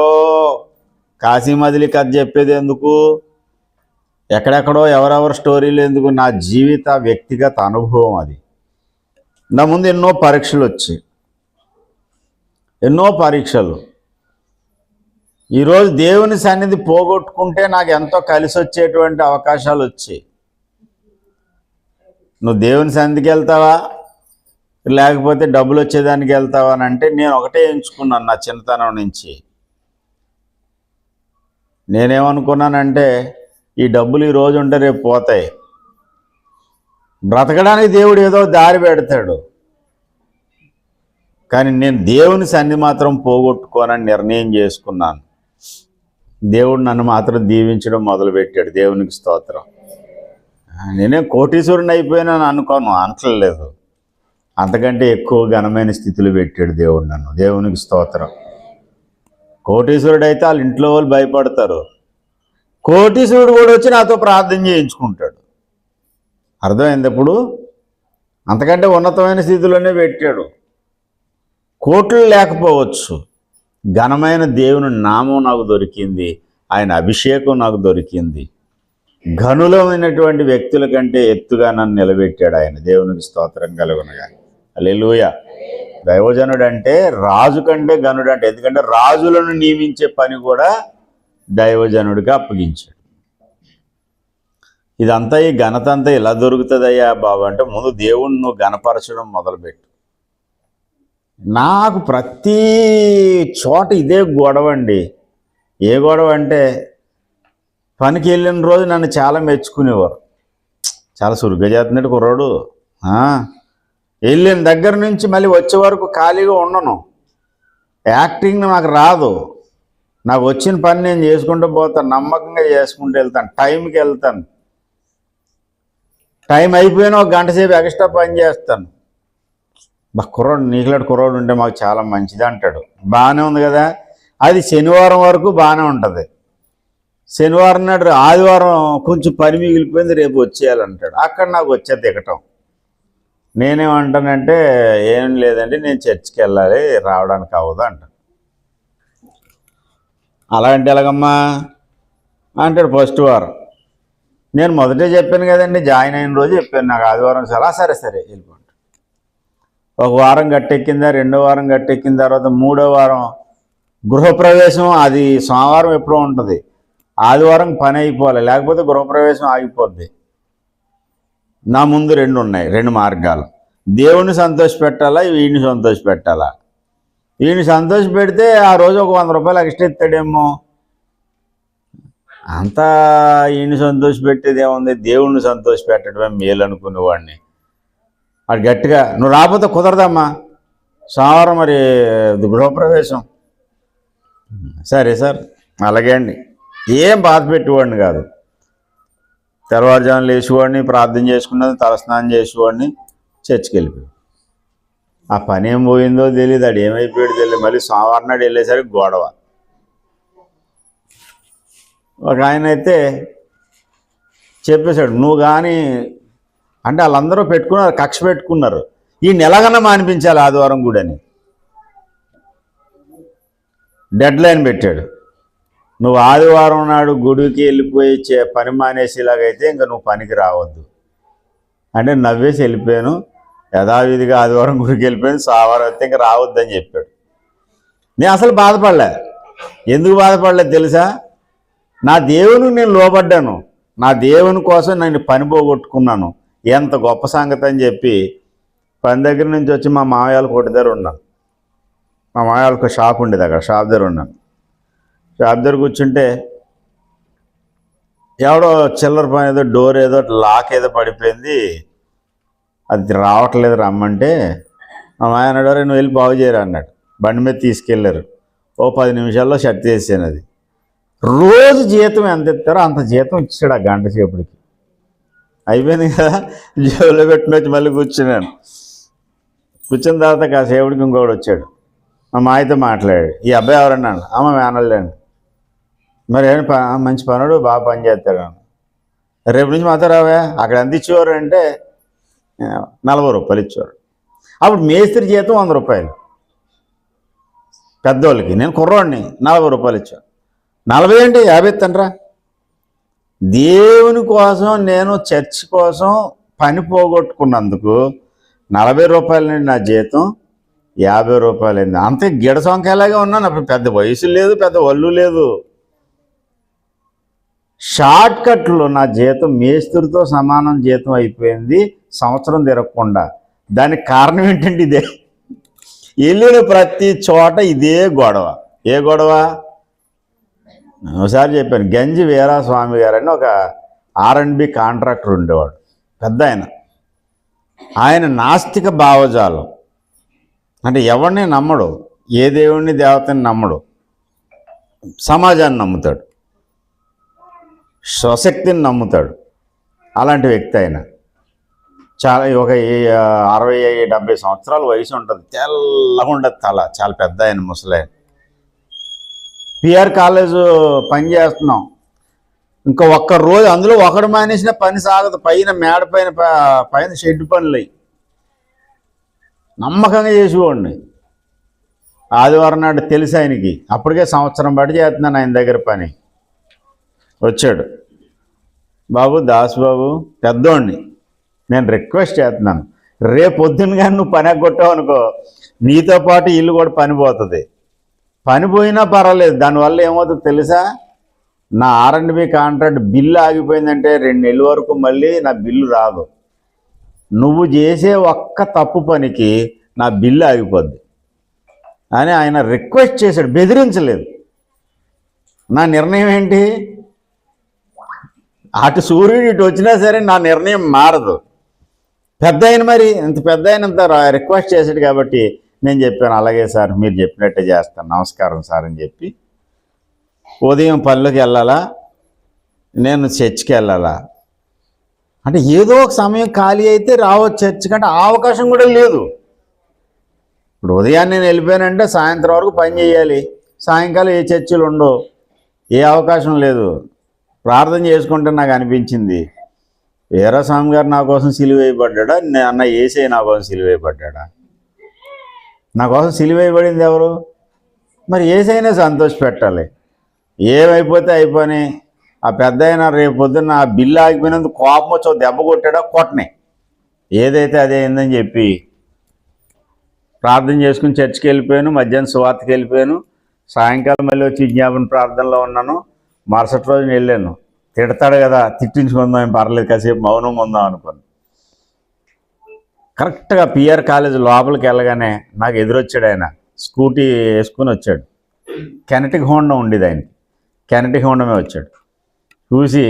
కాశీమదిలి కథ చెప్పేది ఎందుకు, ఎక్కడెక్కడో ఎవరెవరు స్టోరీలు ఎందుకు? నా జీవిత వ్యక్తిగత అనుభవం అది. నా ముందు ఎన్నో పరీక్షలు వచ్చాయి, ఎన్నో పరీక్షలు. ఈరోజు దేవుని సన్నిధి పోగొట్టుకుంటే నాకు ఎంతో కలిసి వచ్చేటువంటి అవకాశాలు వచ్చాయి. నువ్వు దేవుని సన్నిధికి వెళ్తావా, లేకపోతే డబ్బులు వచ్చేదానికి వెళ్తావా అని అంటే నేను ఒకటే ఎంచుకున్నాను. నా చిన్నతనం నుంచి నేనేమనుకున్నానంటే ఈ డబ్బులు ఈరోజు ఉంటే రేపు పోతాయి, బ్రతకడానికి దేవుడు ఏదో దారి పెడతాడు, కానీ నేను దేవుని సన్నిధి మాత్రం పోగొట్టుకోనని నిర్ణయం చేసుకున్నాను. దేవుడు నన్ను మాత్రం దీవించడం మొదలుపెట్టాడు. దేవునికి స్తోత్రం. నేనే కోటీశ్వరుని అయిపోయినాను అనుకోను, అంటలేదు. అంతకంటే ఎక్కువ ఘనమైన స్థితిలో పెట్టాడు దేవుడు నన్ను. దేవునికి స్తోత్రం. కోటీశ్వరుడు అయితే వాళ్ళ ఇంట్లో వాళ్ళు భయపడతారు, కోటీశ్వరుడు కూడా వచ్చి నాతో ప్రార్థన చేయించుకుంటాడు. అర్థమైంది? ఇప్పుడు అంతకంటే ఉన్నతమైన స్థితిలోనే పెట్టాడు. కోట్లు లేకపోవచ్చు, ఘనమైన దేవుని నామం నాకు దొరికింది, ఆయన అభిషేకం నాకు దొరికింది. ఘనులమైనటువంటి వ్యక్తుల కంటే ఎత్తుగా నన్ను నిలబెట్టాడు ఆయన. దేవునికి స్తోత్రం కలుగునగా. హల్లెలూయా. దైవజనుడు అంటే రాజు కంటే ఘనుడు అంటే, ఎందుకంటే రాజులను నియమించే పని కూడా దైవజనుడిగా అప్పగించాడు. ఇదంతా, ఈ ఘనత అంతా ఇలా దొరుకుతుందయ్యా బాబు అంటే ముందు దేవుణ్ణి నువ్వు ఘనపరచడం మొదలుపెట్టు. నాకు ప్రతి చోట ఇదే గొడవ అండి. ఏ గొడవ అంటే పనికి వెళ్ళిన రోజు నన్ను చాలా మెచ్చుకునేవారు. చాలా సురుగ్గా చేస్తున్నాడు కుర్రాడు, వెళ్ళిన దగ్గర నుంచి మళ్ళీ వచ్చే వరకు ఖాళీగా ఉండను. యాక్టింగ్ నాకు రాదు, నాకు వచ్చిన పని నేను చేసుకుంటూ పోతాను, నమ్మకంగా చేసుకుంటూ వెళ్తాను, టైంకి వెళ్తాను. టైం అయిపోయినా ఒక గంట సేపు ఎక్స్ట్రా పని చేస్తాను. కుర్రాడు, నీకులాంటి కుర్రాడు ఉంటే మాకు చాలా మంచిది అంటాడు. బాగానే ఉంది కదా. అది శనివారం వరకు బాగానే ఉంటుంది. శనివారం నాడు ఆదివారం కొంచెం పని మిగిలిపోయింది, రేపు వచ్చేయాలంటాడు. అక్కడ నాకు వచ్చే దిగటం. నేనేమంటానంటే ఏం లేదండి, నేను చర్చికి వెళ్ళాలి, రావడానికి అవ్వదు అంటాను. అలా అంటే ఎలాగమ్మా అంటాడు ఫస్ట్ వారం. నేను మొదటే చెప్పాను కదండి, జాయిన్ అయిన రోజు చెప్పాను నాకు ఆదివారం సెలవు. సరే సరే వెళ్ళిపోండి. ఒక వారం గట్టెక్కిందా, రెండో వారం గట్టెక్కిన తర్వాత మూడో వారం గృహప్రవేశం. అది సోమవారం ఎప్పుడో ఉంటుంది, ఆదివారం పని అయిపోవాలి, లేకపోతే గృహప్రవేశం ఆగిపోద్ది. నా ముందు రెండు ఉన్నాయి, రెండు మార్గాలు. దేవుణ్ణి సంతోషపెట్టాలా, వీడిని సంతోషపెట్టాలా. వీడిని సంతోషపెడితే ఆ రోజు ఒక 100 రూపాయలు ఎక్స్ట్రా ఇస్తాడేమో. అంతా ఈయన్ని సంతోషపెట్టేది ఏముంది, దేవుణ్ణి సంతోషపెట్టడమే మేలు అనుకునేవాడిని. అది గట్టిగా నువ్వు రాకపోతే కుదరదమ్మా, సోమవారం మరి గృహప్రవేశం. సరే సార్ అలాగే అండి. ఏం బాధ పెట్టేవాడిని కాదు. తెల్లవారుజామున లేచేవాడిని, ప్రార్థన చేసుకున్నది, తలస్నానం చేసేవాడిని, చర్చికి వెళ్ళిపోయాడు. ఆ పని ఏం పోయిందో తెలియదు, అది ఏమైపోయాడు తెలియదు. మళ్ళీ సోమవారం నాడు వెళ్ళేసరికి గొడవ. ఒక ఆయన అయితే చెప్పేశాడు, నువ్వు కానీ అంటే వాళ్ళందరూ పెట్టుకున్నారు, కక్ష పెట్టుకున్నారు, ఈ నెలగన్నా మానిపించాలి ఆదివారం కూడా అని డెడ్ లైన్ పెట్టాడు. నువ్వు ఆదివారం నాడు గుడికి వెళ్ళిపోయి పని మానేసేలాగైతే ఇంకా నువ్వు పనికి రావద్దు అంటే నవ్వేసి వెళ్ళిపోయాను. యథావిధిగా ఆదివారం గుడికి వెళ్ళిపోయాను, సోమవారం అయితే ఇంకా రావద్దని చెప్పాడు. నేను అసలు బాధపడలే. ఎందుకు బాధపడలేదు తెలుసా? నా దేవుని నేను లోబడ్డాను, నా దేవుని కోసం నేను పని పోగొట్టుకున్నాను, ఎంత గొప్ప సంగతి అని చెప్పి పని దగ్గర నుంచి వచ్చి మా మామయ్య కొట్టు దగ్గర ఉన్నాను. మా మామయ్య షాప్ ఉండేది, అక్కడ షాప్ దగ్గర ఉన్నాను. షాప్ దగ్గర కూర్చుంటే ఎవడో చిల్లర పని ఏదో డోర్ ఏదో లాక్ ఏదో పడిపోయింది, అది రావట్లేదు రమ్మంటే మా మాయ అన్నాడు, నువ్వు వెళ్ళి బాగు చేయరా అన్నాడు. బండి మీద తీసుకెళ్ళారు. ఓ 10 నిమిషాల్లో షట్ చేసాను. అది రోజు జీతం ఎంత ఇస్తారో అంత జీతం ఇచ్చాడు ఆ గంట సేపటికి. అయిపోయింది కదా, జేబులో పెట్టిన వచ్చి మళ్ళీ కూర్చున్నాను. కూర్చున్న తర్వాత కాసేపటికి ఇంకోటి వచ్చాడు, మా మాయతో మాట్లాడాడు. ఈ అబ్బాయి ఎవరన్నాను? అమ్మ మేనల్లేండి. మరి ఏం మంచి పనుడు, బాగా పని చేస్తాడు. రేపు నుంచి మాతో రావా, అక్కడ ఎంత ఇచ్చేవారు అంటే 40 రూపాయలు ఇచ్చేవారు. అప్పుడు మేస్త్రి జీతం 100 రూపాయలు పెద్దోళ్ళకి, నేను కుర్రోడిని 40 రూపాయలు ఇచ్చాను. 40 అంటే 50 ఇస్తానరా. దేవుని కోసం నేను చర్చ్ కోసం పని పోగొట్టుకున్నందుకు 40 రూపాయల నుండి నా జీతం 50 రూపాయలు అయింది. అంతే గిడ సొంకేలాగే ఉన్నాను. అప్పుడు పెద్ద వయసు లేదు, పెద్ద ఒళ్ళు లేదు. షార్ట్ కట్లో నా జీతం మేస్త్రితో సమానం జీతం అయిపోయింది, సంవత్సరం తిరగకుండా. దానికి కారణం ఏంటంటే ఇదే, వెళ్ళిన ప్రతి చోట ఇదే గొడవ. ఏ గొడవ? ఒకసారి చెప్పాను, గంజి వీరాస్వామి గారని ఒక R&B కాంట్రాక్టర్ ఉండేవాడు, పెద్ద ఆయన. ఆయన నాస్తిక భావజాలం, అంటే ఎవరిని నమ్మడు, ఏ దేవుణ్ణి దేవతని నమ్మడు, సమాజాన్ని నమ్ముతాడు, స్వశక్తిని నమ్ముతాడు. అలాంటి వ్యక్తి ఆయన. చాలా ఒక 60-70 సంవత్సరాల వయసు ఉంటుంది, తెల్లగా ఉండదు తల, చాలా పెద్ద ఆయన, ముసలాయన. PR కాలేజ్ పని చేస్తున్నాం, ఇంకా ఒక్క రోజు అందులో ఒకడు మానేసిన పని సాగదు. పైన మేడ పైన షెడ్ పనులు అయ్యి నమ్మకంగా చేసేవాడిని. ఆదివారం నాడు తెలుసు ఆయనకి, అప్పటికే సంవత్సరం బట్టి చేస్తున్నాను ఆయన దగ్గర పని. వచ్చాడు, బాబు దాసు బాబు, పెద్దోడిని, నేను రిక్వెస్ట్ చేస్తున్నాను, రేపు పొద్దున్న కానీ నువ్వు పని ఎగ్గొట్టావు అనుకో, నీతో పాటు ఇల్లు కూడా పని పోతుంది. పని పోయినా పర్వాలేదు, దానివల్ల ఏమవుతుందో తెలుసా? నా R&B కాంట్రాక్ట్ బిల్లు ఆగిపోయిందంటే 2 నెలల వరకు మళ్ళీ నా బిల్లు రాదు. నువ్వు చేసే ఒక్క తప్పు పనికి నా బిల్లు ఆగిపోద్ది అని ఆయన రిక్వెస్ట్ చేశాడు, బెదిరించలేదు. నా నిర్ణయం ఏంటి? అటు సూర్యుడు ఇటు వచ్చినా సరే నా నిర్ణయం మారదు. పెద్ద ఆయన, మరి ఇంత పెద్ద ఆయనంత రిక్వెస్ట్ చేశాడు కాబట్టి నేను చెప్పాను, అలాగే సార్ మీరు చెప్పినట్టే చేస్తాను, నమస్కారం సార్ అని చెప్పి. ఉదయం పనులకు వెళ్ళాలా, నేను చర్చికి వెళ్ళాలా అంటే ఏదో ఒక సమయం ఖాళీ అయితే రావచ్చు చర్చికి, అంటే ఆ అవకాశం కూడా లేదు. ఇప్పుడు ఉదయాన్నే నేను వెళ్ళిపోయానంటే సాయంత్రం వరకు పని చేయాలి, సాయంకాలం ఏ చర్చిలు ఉండవు, ఏ అవకాశం లేదు. ప్రార్థన చేసుకుంటే నాకు అనిపించింది, వీరాస్వామి గారు నా కోసం సిలువేయబడ్డా, అన్న యేసయ్య నా కోసం సిలువేయబడ్డా? నా కోసం సిలువేయబడింది ఎవరు? మరి యేసయ్యనే సంతోషపెట్టాలి. ఏమైపోతే అయిపోయి ఆ పెద్ద అయినా రేపు పొద్దున్న ఆ బిల్లు ఆగిపోయినందుకు కోపం వచ్చి దెబ్బ కొట్టాడా కొట్టనే, ఏదైతే అదే అయిందని చెప్పి ప్రార్థన చేసుకుని చర్చికి వెళ్ళిపోయాను. మధ్యాహ్నం సువార్తకి వెళ్ళిపోయాను. సాయంకాలం మళ్ళీ వచ్చి విజ్ఞాపన ప్రార్థనలో ఉన్నాను. మరుసటి రోజున వెళ్ళాను. తిడతాడు కదా, తిట్టించుకుందాం, ఏం పర్లేదు, కాసేపు మౌనం ఉందాం అనుకుని కరెక్ట్గా పిఆర్ కాలేజ్ లోపలికి వెళ్ళగానే నాకు ఎదురొచ్చాడు. ఆయన స్కూటీ వేసుకుని వచ్చాడు. కెనటిక్ హోండా ఉండేది ఆయనకి. కెనటిక్ హోండమే వచ్చాడు. చూసి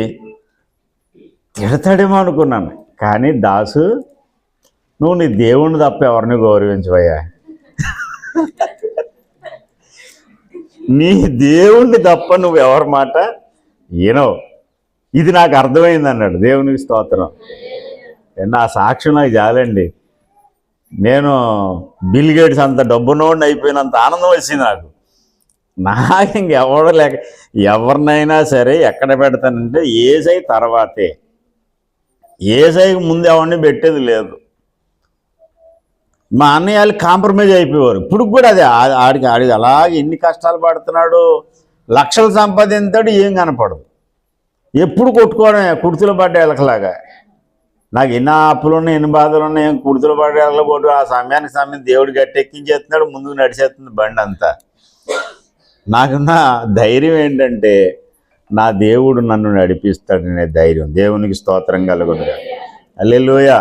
తిడతాడేమో అనుకున్నాను. కానీ దాసు, నువ్వు నీ దేవుణ్ణి తప్ప ఎవరిని గౌరవించవయ్యా, నీ దేవుణ్ణి తప్ప నువ్వు ఎవరి మాట వినవు, ఇది నాకు అర్థమైంది అన్నాడు. దేవునికి స్తోత్రం. నా సాక్ష్యం నాకు చాలండి. నేను బిల్ గేట్స్ అంత డబ్బునోడిని అయిపోయినంత ఆనందం వచ్చింది నాకు ఇంకెవడో లేక. ఎవరినైనా సరే ఎక్కడ పెడతానంటే యేసయ్య తర్వాతే. యేసయ్యకి ముందు ఎవరిని పెట్టేది లేదు. మా అన్నయ్య వాళ్ళు కాంప్రమైజ్ అయిపోయేవారు. ఇప్పుడు కూడా అదే, ఆడికి అలాగే ఎన్ని కష్టాలు పడుతున్నాడు, లక్షలు సంపాదించాడు, ఏం కనపడదు. ఎప్పుడు కొట్టుకోవడమే, కుర్తులు పడ్డ ఎలకలాగా. నాకు ఎన్ని అప్పులు ఉన్నాయి, ఎన్ని బాధలు ఉన్నాయి, కుర్తులు పడ్డ ఎలకలు కొట్టు. ఆ సమయం దేవుడు గట్టెక్కించేస్తున్నాడు, ముందుకు నడిచేస్తుంది బండి అంతా. నాకున్న ధైర్యం ఏంటంటే నా దేవుడు నన్ను నడిపిస్తాడనే ధైర్యం. దేవునికి స్తోత్రం కలుగునుగా. హల్లెలూయా.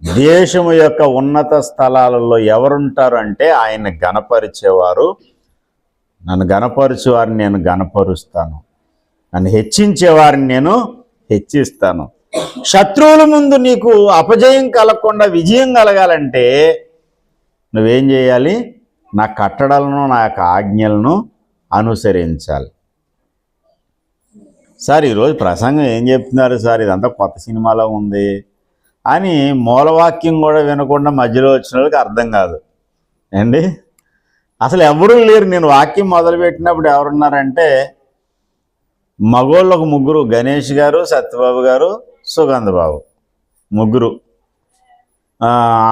దేశము యొక్క ఉన్నత స్థలాలలో ఎవరుంటారు అంటే ఆయన గణపరిచేవారు. నన్ను గణపరిచేవారిని నేను గణపరుస్తాను, నన్ను హెచ్చించేవారిని నేను హెచ్చిస్తాను. శత్రువుల ముందు నీకు అపజయం కలగకుండా విజయం కలగాలంటే నువ్వేం చేయాలి? నా కట్టడలను, నా యొక్క ఆజ్ఞలను అనుసరించాలి. సార్ ఈరోజు ప్రసంగం ఏం చెప్తున్నారు సార్, ఇదంతా కొత్త సినిమాలో ఉంది అని మూలవాక్యం కూడా వినకుండా మధ్యలో వచ్చిన వాళ్ళకి అర్థం కాదు అండి. అసలు ఎవరూ లేరు. నేను వాక్యం మొదలుపెట్టినప్పుడు ఎవరున్నారంటే మగోళ్ళు ఒక ముగ్గురు, గణేష్ గారు, సత్యబాబు గారు, సుగంధ బాబు, ముగ్గురు.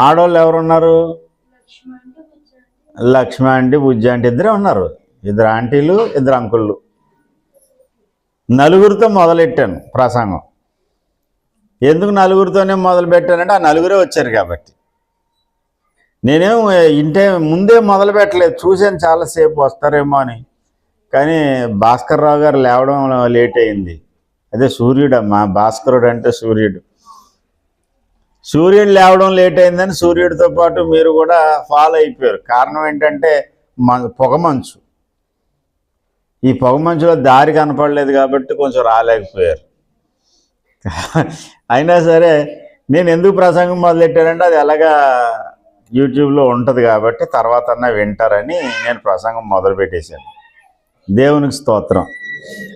ఆడవాళ్ళు ఎవరున్నారు? లక్ష్మి ఆంటీ, బుజ్జి ఆంటీ, ఇద్దరే ఉన్నారు. ఇద్దరు ఆంటీలు, ఇద్దరు అంకుళ్ళు. నలుగురితో మొదలెట్టాను ప్రసంగం. ఎందుకు నలుగురితోనే మొదలు పెట్టానంటే ఆ నలుగురే వచ్చారు కాబట్టి. నేనేం ముందే మొదలు పెట్టలేదు, చూశాను చాలాసేపు వస్తారేమో అని. కానీ భాస్కర్ రావు గారు లేవడం లేట్ అయింది. అదే సూర్యుడమ్మా, భాస్కరుడు అంటే సూర్యుడు. సూర్యుడు లేవడం లేట్ అయిందని సూర్యుడితో పాటు మీరు కూడా ఫాలో అయిపోయారు. కారణం ఏంటంటే పొగమంచు. ఈ పొగమంచులో దారి కనపడలేదు కాబట్టి కొంచెం రాలేకపోయారు. అయినా సరే నేను ఎందుకు ప్రసంగం మొదలెట్టానంటే అది ఎలాగా యూట్యూబ్లో ఉంటుంది కాబట్టి తర్వాత వింటారని నేను ప్రసంగం మొదలుపెట్టేశాను. దేవునికి స్తోత్రం.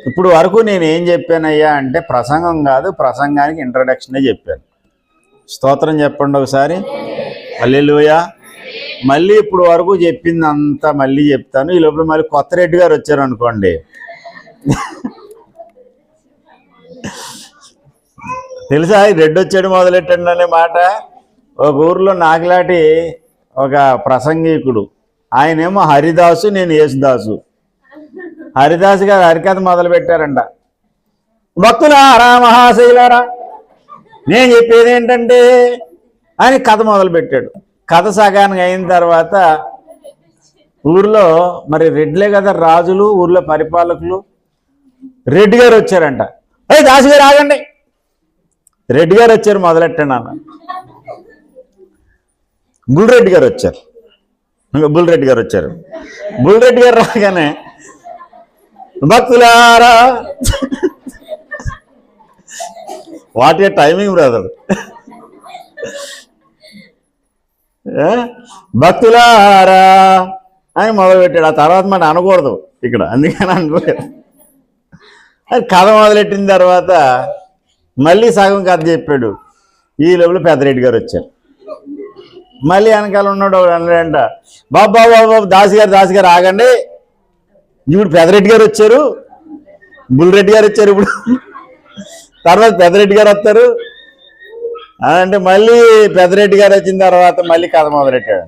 ఇప్పుడు వరకు నేను ఏం చెప్పానయ్యా అంటే ప్రసంగం కాదు, ప్రసంగానికి ఇంట్రడక్షనే చెప్పాను. స్తోత్రం చెప్పండి ఒకసారి. హల్లెలూయా. మళ్ళీ ఇప్పుడు వరకు చెప్పింది అంతా మళ్ళీ చెప్తాను. ఈ లోపల మళ్ళీ కొత్త రెడ్డి గారు వచ్చారు అనుకోండి, తెలుసా ఈ రెడ్డి వచ్చాడు మొదలెట్టండి అనే మాట. ఒక ఊర్లో నాకులాంటి ఒక ప్రసంగికుడు, ఆయనేమో హరిదాసు, నేను యేసుదాసు. హరిదాసు గారు హరికథ మొదలు పెట్టారంట. భక్తులారా, మహాశైలారా, నేను చెప్పేది ఏంటంటే అని కథ మొదలు పెట్టాడు. కథ సగానికి అయిన తర్వాత ఊర్లో మరి రెడ్లే కదా రాజులు, ఊర్లో పరిపాలకులు. రెడ్డి గారు వచ్చారంట. దాసు గారు ఆగండి, రెడ్డి గారు వచ్చారు మొదలెట్టండి అన్న. బుల్రెడ్డి గారు వచ్చారు. బుల్రెడ్డి గారు వచ్చారు. బుల్రెడ్డి గారు రాగానే భక్తులారా, వాట్ ఏ టైమింగ్ బ్రదర్. భక్తులారా అని మొదలుపెట్టాడు. ఆ తర్వాత మనం అనకూడదు ఇక్కడ, అందుకని అనుకోలేదు. అది కథ మొదలెట్టిన తర్వాత మళ్ళీ సగం కథ చెప్పాడు. ఈ లోపల పెద్దరెడ్డి గారు వచ్చారు. మళ్ళీ వెనకాల ఉన్నాడు అన్నాడంట, బాబు దాసు గారు ఆగండి, ఇప్పుడు పెద్దరెడ్డి గారు వచ్చారు, బుల్రెడ్డి గారు వచ్చారు. ఇప్పుడు తర్వాత పెద్దరెడ్డి గారు వస్తారు అంటే మళ్ళీ పెద్దరెడ్డి గారు వచ్చిన తర్వాత మళ్ళీ కథ మొదలెట్టాడు.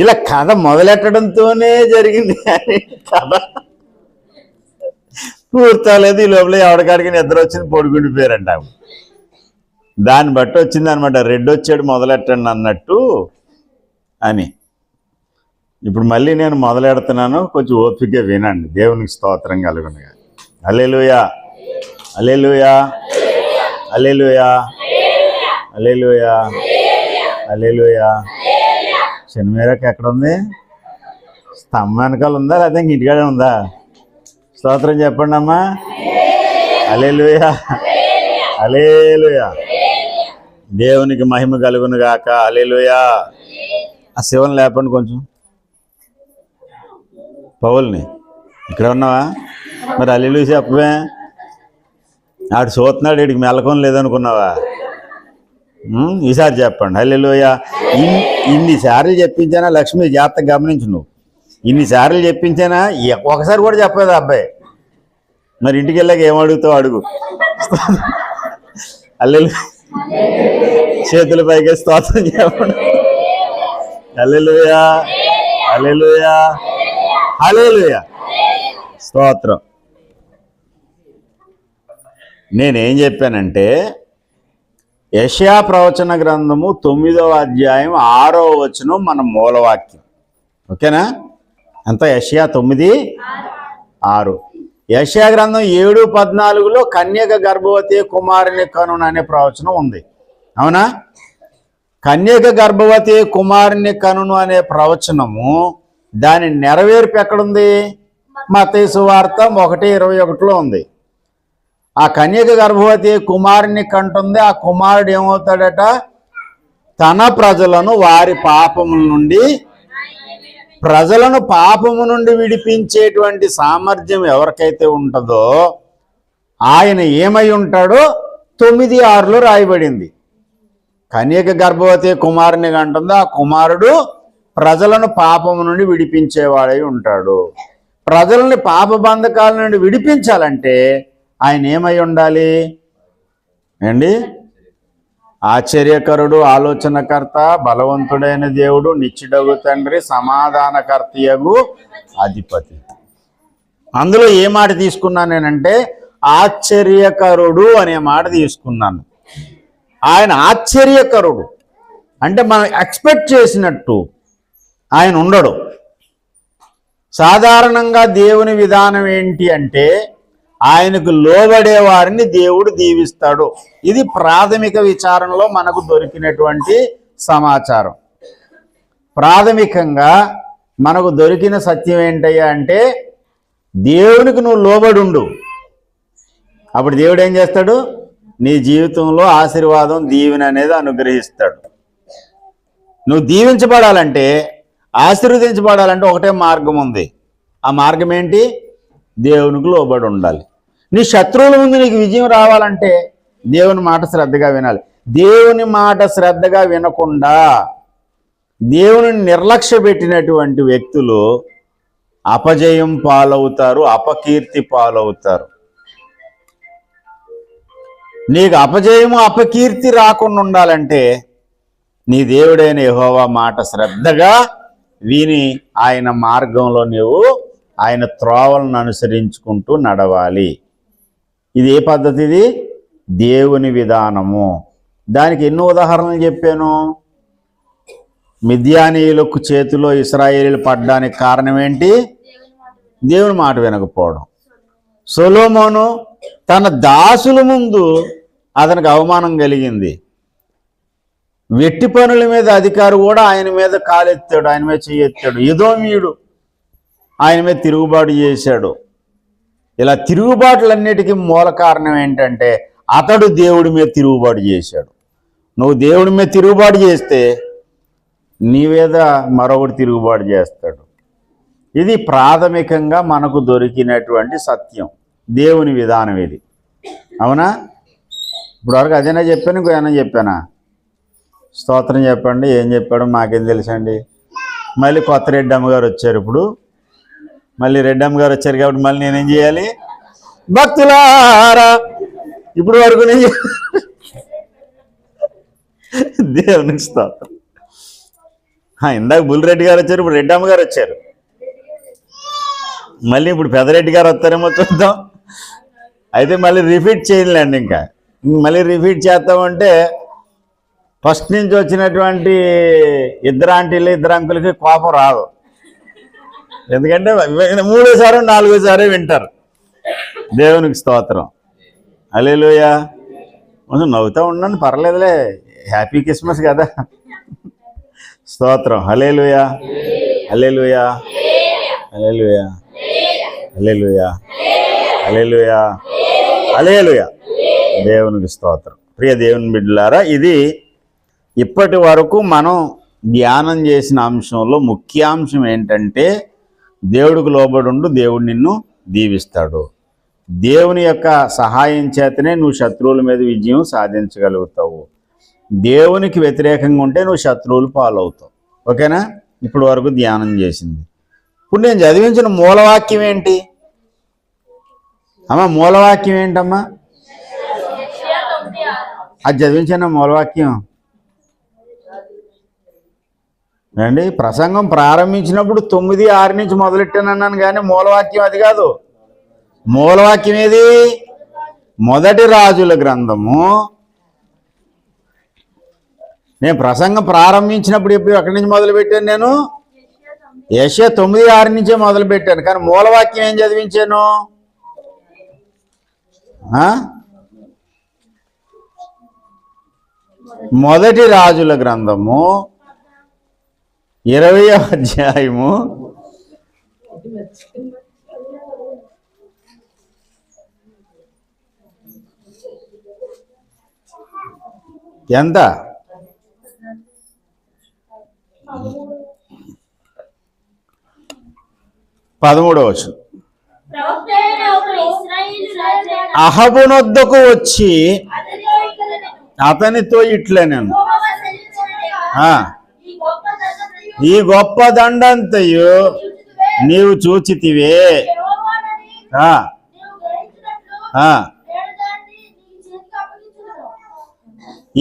ఇలా కథ మొదలెట్టడంతోనే జరిగింది కానీ కథ పూర్తలేదు. ఈ లోపల ఎవరికాడికి నిద్ర వచ్చింది, పొడుగుండిపోయారంట. దాన్ని బట్టి వచ్చింది అనమాట, రెడ్డి వచ్చాడు మొదలెట్టండి అన్నట్టు అని. ఇప్పుడు మళ్ళీ నేను మొదలెడుతున్నాను, కొంచెం ఓపికగా వినండి. దేవునికి స్తోత్రం కలుగునుగా. హల్లెలూయా, హల్లెలూయా, హల్లెలూయా, హల్లెలూయా, హల్లెలూయా. శనిమేరకు ఎక్కడ ఉంది? స్తంభం వెనకాల ఉందా లేదా ఇంటికాడే ఉందా? స్తోత్రం చెప్పండి అమ్మా. హల్లెలూయా, హల్లెలూయా. దేవునికి మహిమ కలుగును గాక. హల్లెలూయా. ఆ శివన్ లేపండి కొంచెం. పౌల్ని ఇక్కడ ఉన్నావా? మరి హల్లెలూయా చెప్పవే. ఆడు చూస్తున్నాడు, వీడికి మెలకం లేదనుకున్నావా? ఈసారి చెప్పండి హల్లెలూయా. ఇన్నిసార్లు చెప్పించానా లక్ష్మి? జాగ్రత్తగా గమనించు. నువ్వు ఇన్నిసార్లు చెప్పించానా? ఒకసారి కూడా చెప్పలేదు అబ్బాయి. మరి ఇంటికి వెళ్ళాక ఏమడుగుతావు అడుగు. హల్లెలూయా. చేతుల పైకి స్తోత్రం చెప్పండి. హల్లెలూయా, హల్లెలూయా, హల్లెలూయా. స్తోత్రం. నేనేం చెప్పానంటే యెషయా ప్రవచన గ్రంథము 9వ అధ్యాయం 6వ వచనం మన మూలవాక్యం. ఓకేనా? అంత యెషయా 9:6. యెషయా గ్రంథం 7:14లో కన్యక గర్భవతి కుమారుని కనును అనే ప్రవచనం ఉంది. అవునా? కన్యక గర్భవతి కుమారుని కనును అనే ప్రవచనము దాని నెరవేర్పు ఎక్కడుంది? మత్తయి సువార్త 1:21లో ఉంది. ఆ కన్యక గర్భవతి కుమారుని కంటుంది. ఆ కుమారుడు ఏమవుతాడట? తన ప్రజలను వారి పాపముల నుండి, ప్రజలను పాపము నుండి విడిపించేటువంటి సామర్థ్యం ఎవరికైతే ఉంటుందో ఆయన ఏమై ఉంటాడో 9:6లో రాయబడింది. కన్యక గర్భవతి కుమారుని కంటుంది. ఆ కుమారుడు ప్రజలను పాపము నుండి విడిపించేవాడై ఉంటాడు. ప్రజలని పాప బంధకాల నుండి విడిపించాలంటే ఆయన ఏమై ఉండాలి అండి? ఆశ్చర్యకరుడు, ఆలోచనకర్త, బలవంతుడైన దేవుడు, నిత్యుడగు తండ్రి, సమాధానకర్తయగు అధిపతి. అందులో ఏ మాట తీసుకున్నాను నేనంటే ఆశ్చర్యకరుడు అనే మాట తీసుకున్నాను. ఆయన ఆశ్చర్యకరుడు అంటే మనం ఎక్స్పెక్ట్ చేసినట్టు ఆయన ఉండడు. సాధారణంగా దేవుని విధానం ఏంటి అంటే ఆయనకు లోబడే వారిని దేవుడు దీవిస్తాడు. ఇది ప్రాథమిక విచారణలో మనకు దొరికినటువంటి సమాచారం. ప్రాథమికంగా మనకు దొరికిన సత్యం ఏంటయ్యా అంటే దేవునికి నువ్వు లోబడి ఉండు. అప్పుడు దేవుడు ఏం చేస్తాడు? నీ జీవితంలో ఆశీర్వాదం, దీవెన అనేది అనుగ్రహిస్తాడు. నువ్వు దీవించబడాలంటే, ఆశీర్వదించబడాలంటే ఒకటే మార్గం ఉంది. ఆ మార్గం ఏంటి? దేవునికి లోబడి ఉండాలి. నీ శత్రువుల ముందు నీకు విజయం రావాలంటే దేవుని మాట శ్రద్ధగా వినాలి. దేవుని మాట శ్రద్ధగా వినకుండా దేవుని నిర్లక్ష్య పెట్టినటువంటి వ్యక్తులు అపజయం పాలవుతారు, అపకీర్తి పాలవుతారు. నీకు అపజయము, అపకీర్తి రాకుండా ఉండాలంటే నీ దేవుడైన యెహోవా మాట శ్రద్ధగా విని ఆయన మార్గంలో నీవు ఆయన త్రోవలను అనుసరించుకుంటూ నడవాలి. ఇది ఏ పద్ధతి? ఇది దేవుని విధానము. దానికి ఎన్నో ఉదాహరణలు చెప్పాను. మిద్యానీయులకు చేతిలో ఇశ్రాయేలీలు పడ్డానికి కారణం ఏంటి? దేవుని మాట వినకపోవడం. సొలొమోను తన దాసుల ముందు అతనికి అవమానం కలిగింది. వెట్టి పనుల మీద అధికారి కూడా ఆయన మీద కాలెత్తాడు, ఆయన మీద చెయ్యెత్తాడు. ఎదోమీయుడు ఆయన మీద తిరుగుబాటు చేశాడు. ఇలా తిరుగుబాటులన్నిటికీ మూల కారణం ఏంటంటే అతడు దేవుడి మీద తిరుగుబాటు చేశాడు. నువ్వు దేవుడి మీద తిరుగుబాటు చేస్తే నీ మీద మరొకటి తిరుగుబాటు చేస్తాడు. ఇది ప్రాథమికంగా మనకు దొరికినటువంటి సత్యం, దేవుని విధానం ఇది. అవునా? ఇప్పటివరకు అదేనా చెప్పాను, ఇంకేమైనా చెప్పానా? స్తోత్రం చెప్పండి. ఏం చెప్పాడో మాకేం తెలుసండి. మళ్ళీ కొత్త రెడ్డమ్మ గారు వచ్చారు. ఇప్పుడు మళ్ళీ రెడ్డమ్మ గారు వచ్చారు కాబట్టి మళ్ళీ నేనేం చేయాలి? భక్తులారా ఇప్పుడు వరకు నేను దేవునికి స్తోత్రం. ఇందాక బుల్లిరెడ్డి గారు వచ్చారు, ఇప్పుడు రెడ్డమ్మ గారు వచ్చారు, మళ్ళీ ఇప్పుడు పెదరెడ్డి గారు వస్తారేమో చూద్దాం. అయితే మళ్ళీ రిపీట్ చేయలేండి, ఇంకా మళ్ళీ రిపీట్ చేస్తామంటే ఫస్ట్ నుంచి వచ్చినటువంటి ఇద్దరు ఆంటీలు ఇద్దరు అంకులకి కోపం రాదు, ఎందుకంటే మూడోసారి నాలుగోసారి వింటారు. దేవునికి స్తోత్రం. హల్లెలూయా. కొంచెం నవ్వుతూ ఉండండి, పర్లేదులే, హ్యాపీ క్రిస్మస్ కదా. స్తోత్రం. హల్లెలూయా, హల్లెలూయా, హల్లెలూయా, హల్లెలూయా, హల్లెలూయా, హల్లెలూయా. దేవునికి స్తోత్రం. ప్రియ దేవుని బిడ్డలారా, ఇది ఇప్పటి వరకు మనం ధ్యానం చేసిన అంశంలో ముఖ్యాంశం ఏంటంటే దేవుడికి లోబడి ఉండు, దేవుడు నిన్ను దీవిస్తాడు. దేవుని యొక్క సహాయం చేతనే నువ్వు శత్రువుల మీద విజయం సాధించగలుగుతావు. దేవునికి వ్యతిరేకంగా ఉంటే నువ్వు శత్రువులు పాలవుతావు. ఓకేనా? ఇప్పుడు వరకు ధ్యానం చేసింది. ఇప్పుడు నేను చదివించిన మూలవాక్యం ఏంటి అమ్మా? మూలవాక్యం ఏంటమ్మా? అది చదివించిన మూలవాక్యం అండి. ప్రసంగం ప్రారంభించినప్పుడు 9:6 నుంచి మొదలెట్టానన్నాను, కానీ మూలవాక్యం అది కాదు. మూలవాక్యం ఏది? మొదటి రాజుల గ్రంథము. నేను ప్రసంగం ప్రారంభించినప్పుడు ఎక్కడి నుంచి మొదలుపెట్టాను? నేను యెషయా 9:6 నుంచే మొదలుపెట్టాను, కానీ మూలవాక్యం ఏం చదివించాను? మొదటి రాజుల గ్రంథము 20వ అధ్యాయము 13వ వచనం. అహబునొద్దకు వచ్చి అతనితో ఇట్లా, నేను ఈ గొప్ప దండంతయు నీవు చూచితివే,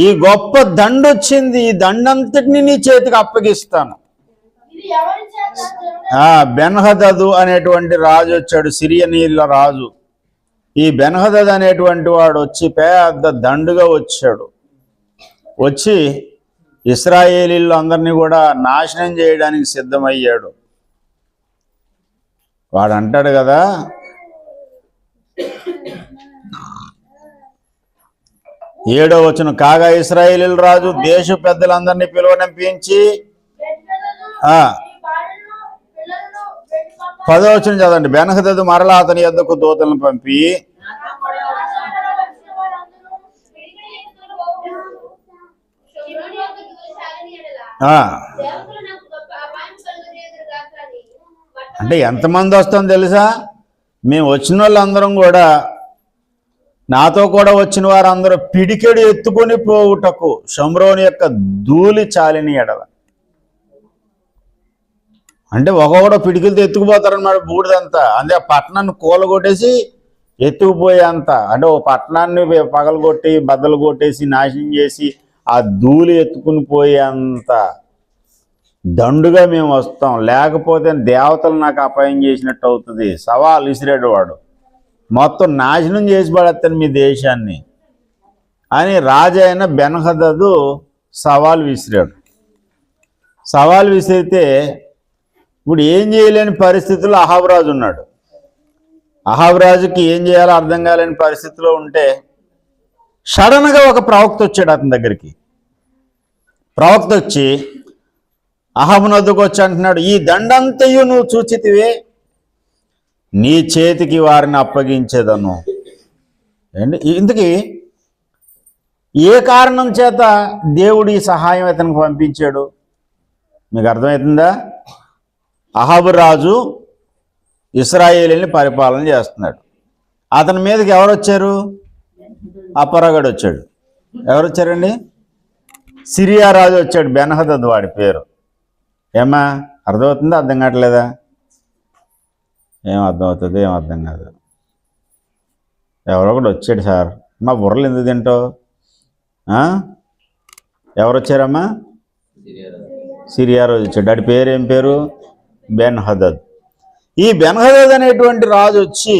ఈ గొప్ప దండొచ్చింది, ఈ దండంతటిని నీ చేతికి అప్పగిస్తాను. బెన్హదదు అనేటువంటి రాజు వచ్చాడు, సిరియనీళ్ళ రాజు. ఈ బెన్హదదు అనేటువంటి వాడు వచ్చి పెద్ద దండుగా వచ్చాడు. వచ్చి ఇశ్రాయేలీలు అందరినీ కూడా నాశనం చేయడానికి సిద్ధమయ్యాడు. వాడు అంటాడు కదా, ఏడో వచనం, కాగా ఇశ్రాయేలీల రాజు దేశ పెద్దలందరినీ పిలువనంపించి 10వ వచనం చదవండి. బెన్హదదు మరలా అతని యొద్దకు దూతలను పంపి అంటే ఎంతమంది వస్తాం తెలుసా? మేము వచ్చిన వాళ్ళందరం కూడా, నాతో కూడా వచ్చిన వారందరూ పిడికెడు ఎత్తుకొని పోవుటకు షమ్రోని యొక్క ధూళి చాలిని ఎడల. అంటే ఒక్కొక్కడో పిడికిలతో ఎత్తుకుపోతారన్నమాట బూడిదంతా. అంటే ఆ పట్టణాన్ని కూలగొట్టేసి ఎత్తుకుపోయేంత, అంటే ఓ పట్టణాన్ని పగలగొట్టి బద్దలు కొట్టేసి నాశనం చేసి ఆ ధూళి ఎత్తుకుని పోయేంత దండుగా మేము వస్తాం, లేకపోతే దేవతలు నాకు అపాయం చేసినట్టు అవుతుంది. సవాల్ విసిరాడు వాడు, మొత్తం నాశనం చేసి పడేస్తాను మీ దేశాన్ని అని రాజు అయిన బెన్హదదు సవాల్ విసిరాడు. సవాల్ విసిరితే ఇప్పుడు ఏం చేయలేని పరిస్థితుల్లో అహాబురాజు ఉన్నాడు. అహాబురాజుకి ఏం చేయాలో అర్థం కాలేని పరిస్థితిలో ఉంటే సడన్గా ఒక ప్రవక్త వచ్చాడు అతని దగ్గరికి. ప్రవక్త వచ్చి అహాబునొద్దకు వచ్చి అంటున్నాడు, ఈ దండంతయు నువ్వు చూచితివే, నీ చేతికి వారిని అప్పగించేదను. అండి, ఇందుకు ఏ కారణం చేత దేవుడు ఈ సహాయం అతనికి పంపించాడు మీకు అర్థమవుతుందా? అహాబు రాజు ఇశ్రాయేలీని పరిపాలన చేస్తున్నాడు. అతని మీదకి ఎవరు వచ్చారు? అపరగడు వచ్చాడు. ఎవరు వచ్చారండి? సిరియా రాజు వచ్చాడు, బెన్హదదు వాడి పేరు. ఏమా అర్థమవుతుందా? అర్థం కావట్లేదా? ఏం అర్థమవుతుంది? ఏం అర్థం కాదు. ఎవరో ఒకటి వచ్చాడు సార్, మా బుర్రలు ఎందుకు తింటావు? ఎవరు వచ్చారమ్మా? సిరియా రోజు వచ్చాడు. వాడి పేరు ఏం పేరు? బెన్ హదద్. ఈ బెన్ హదద్ అనేటువంటి రాజు వచ్చి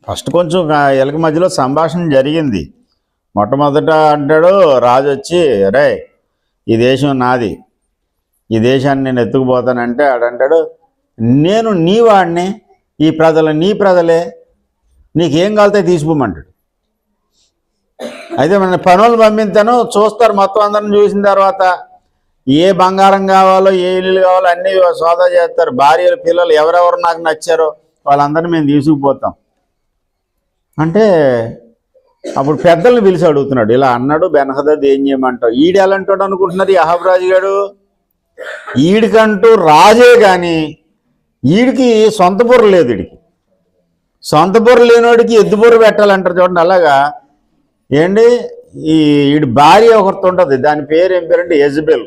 ఫస్ట్ కొంచెం వీళ్ళకి మధ్యలో సంభాషణ జరిగింది. మొట్టమొదట అంటాడు రాజు వచ్చి, రే ఈ దేశం నాది, ఈ దేశాన్ని నేను ఎత్తుకుపోతానంటే ఆడంటాడు, నేను నీ వాడిని, ఈ ప్రజలు నీ ప్రజలే, నీకేం కాలితే తీసిపోమంటాడు. అయితే మన పనులు పంపిస్తాను, చూస్తారు మొత్తం అందరిని. చూసిన తర్వాత ఏ బంగారం కావాలో ఏ ఇల్లు కావాలో అన్నీ సోదా చేస్తారు. భార్యలు పిల్లలు ఎవరెవరు నాకు నచ్చారో వాళ్ళందరినీ మేము తీసుకుపోతాం అంటే అప్పుడు పెద్దల్ని పిలిచి అడుగుతున్నాడు. ఇలా అన్నాడు బెన్ హదద్, ఏం చేయమంటావు? ఈడు ఎలాంటాడు అనుకుంటున్నారు ఈ అహాబ్ రాజు గారు? ఈడికంటూ రాజే కానీ ఈడికి సొంత బుర్ర లేదు. ఈడికి సొంత బుర్ర లేనివాడికి ఎద్దు బుర్ర పెట్టాలంటారు చూడండి. అలాగా ఏంటి, ఈడి భార్య ఒకరితో ఉంటుంది, దాని పేరు ఏం పేరంటే యెజబెల్.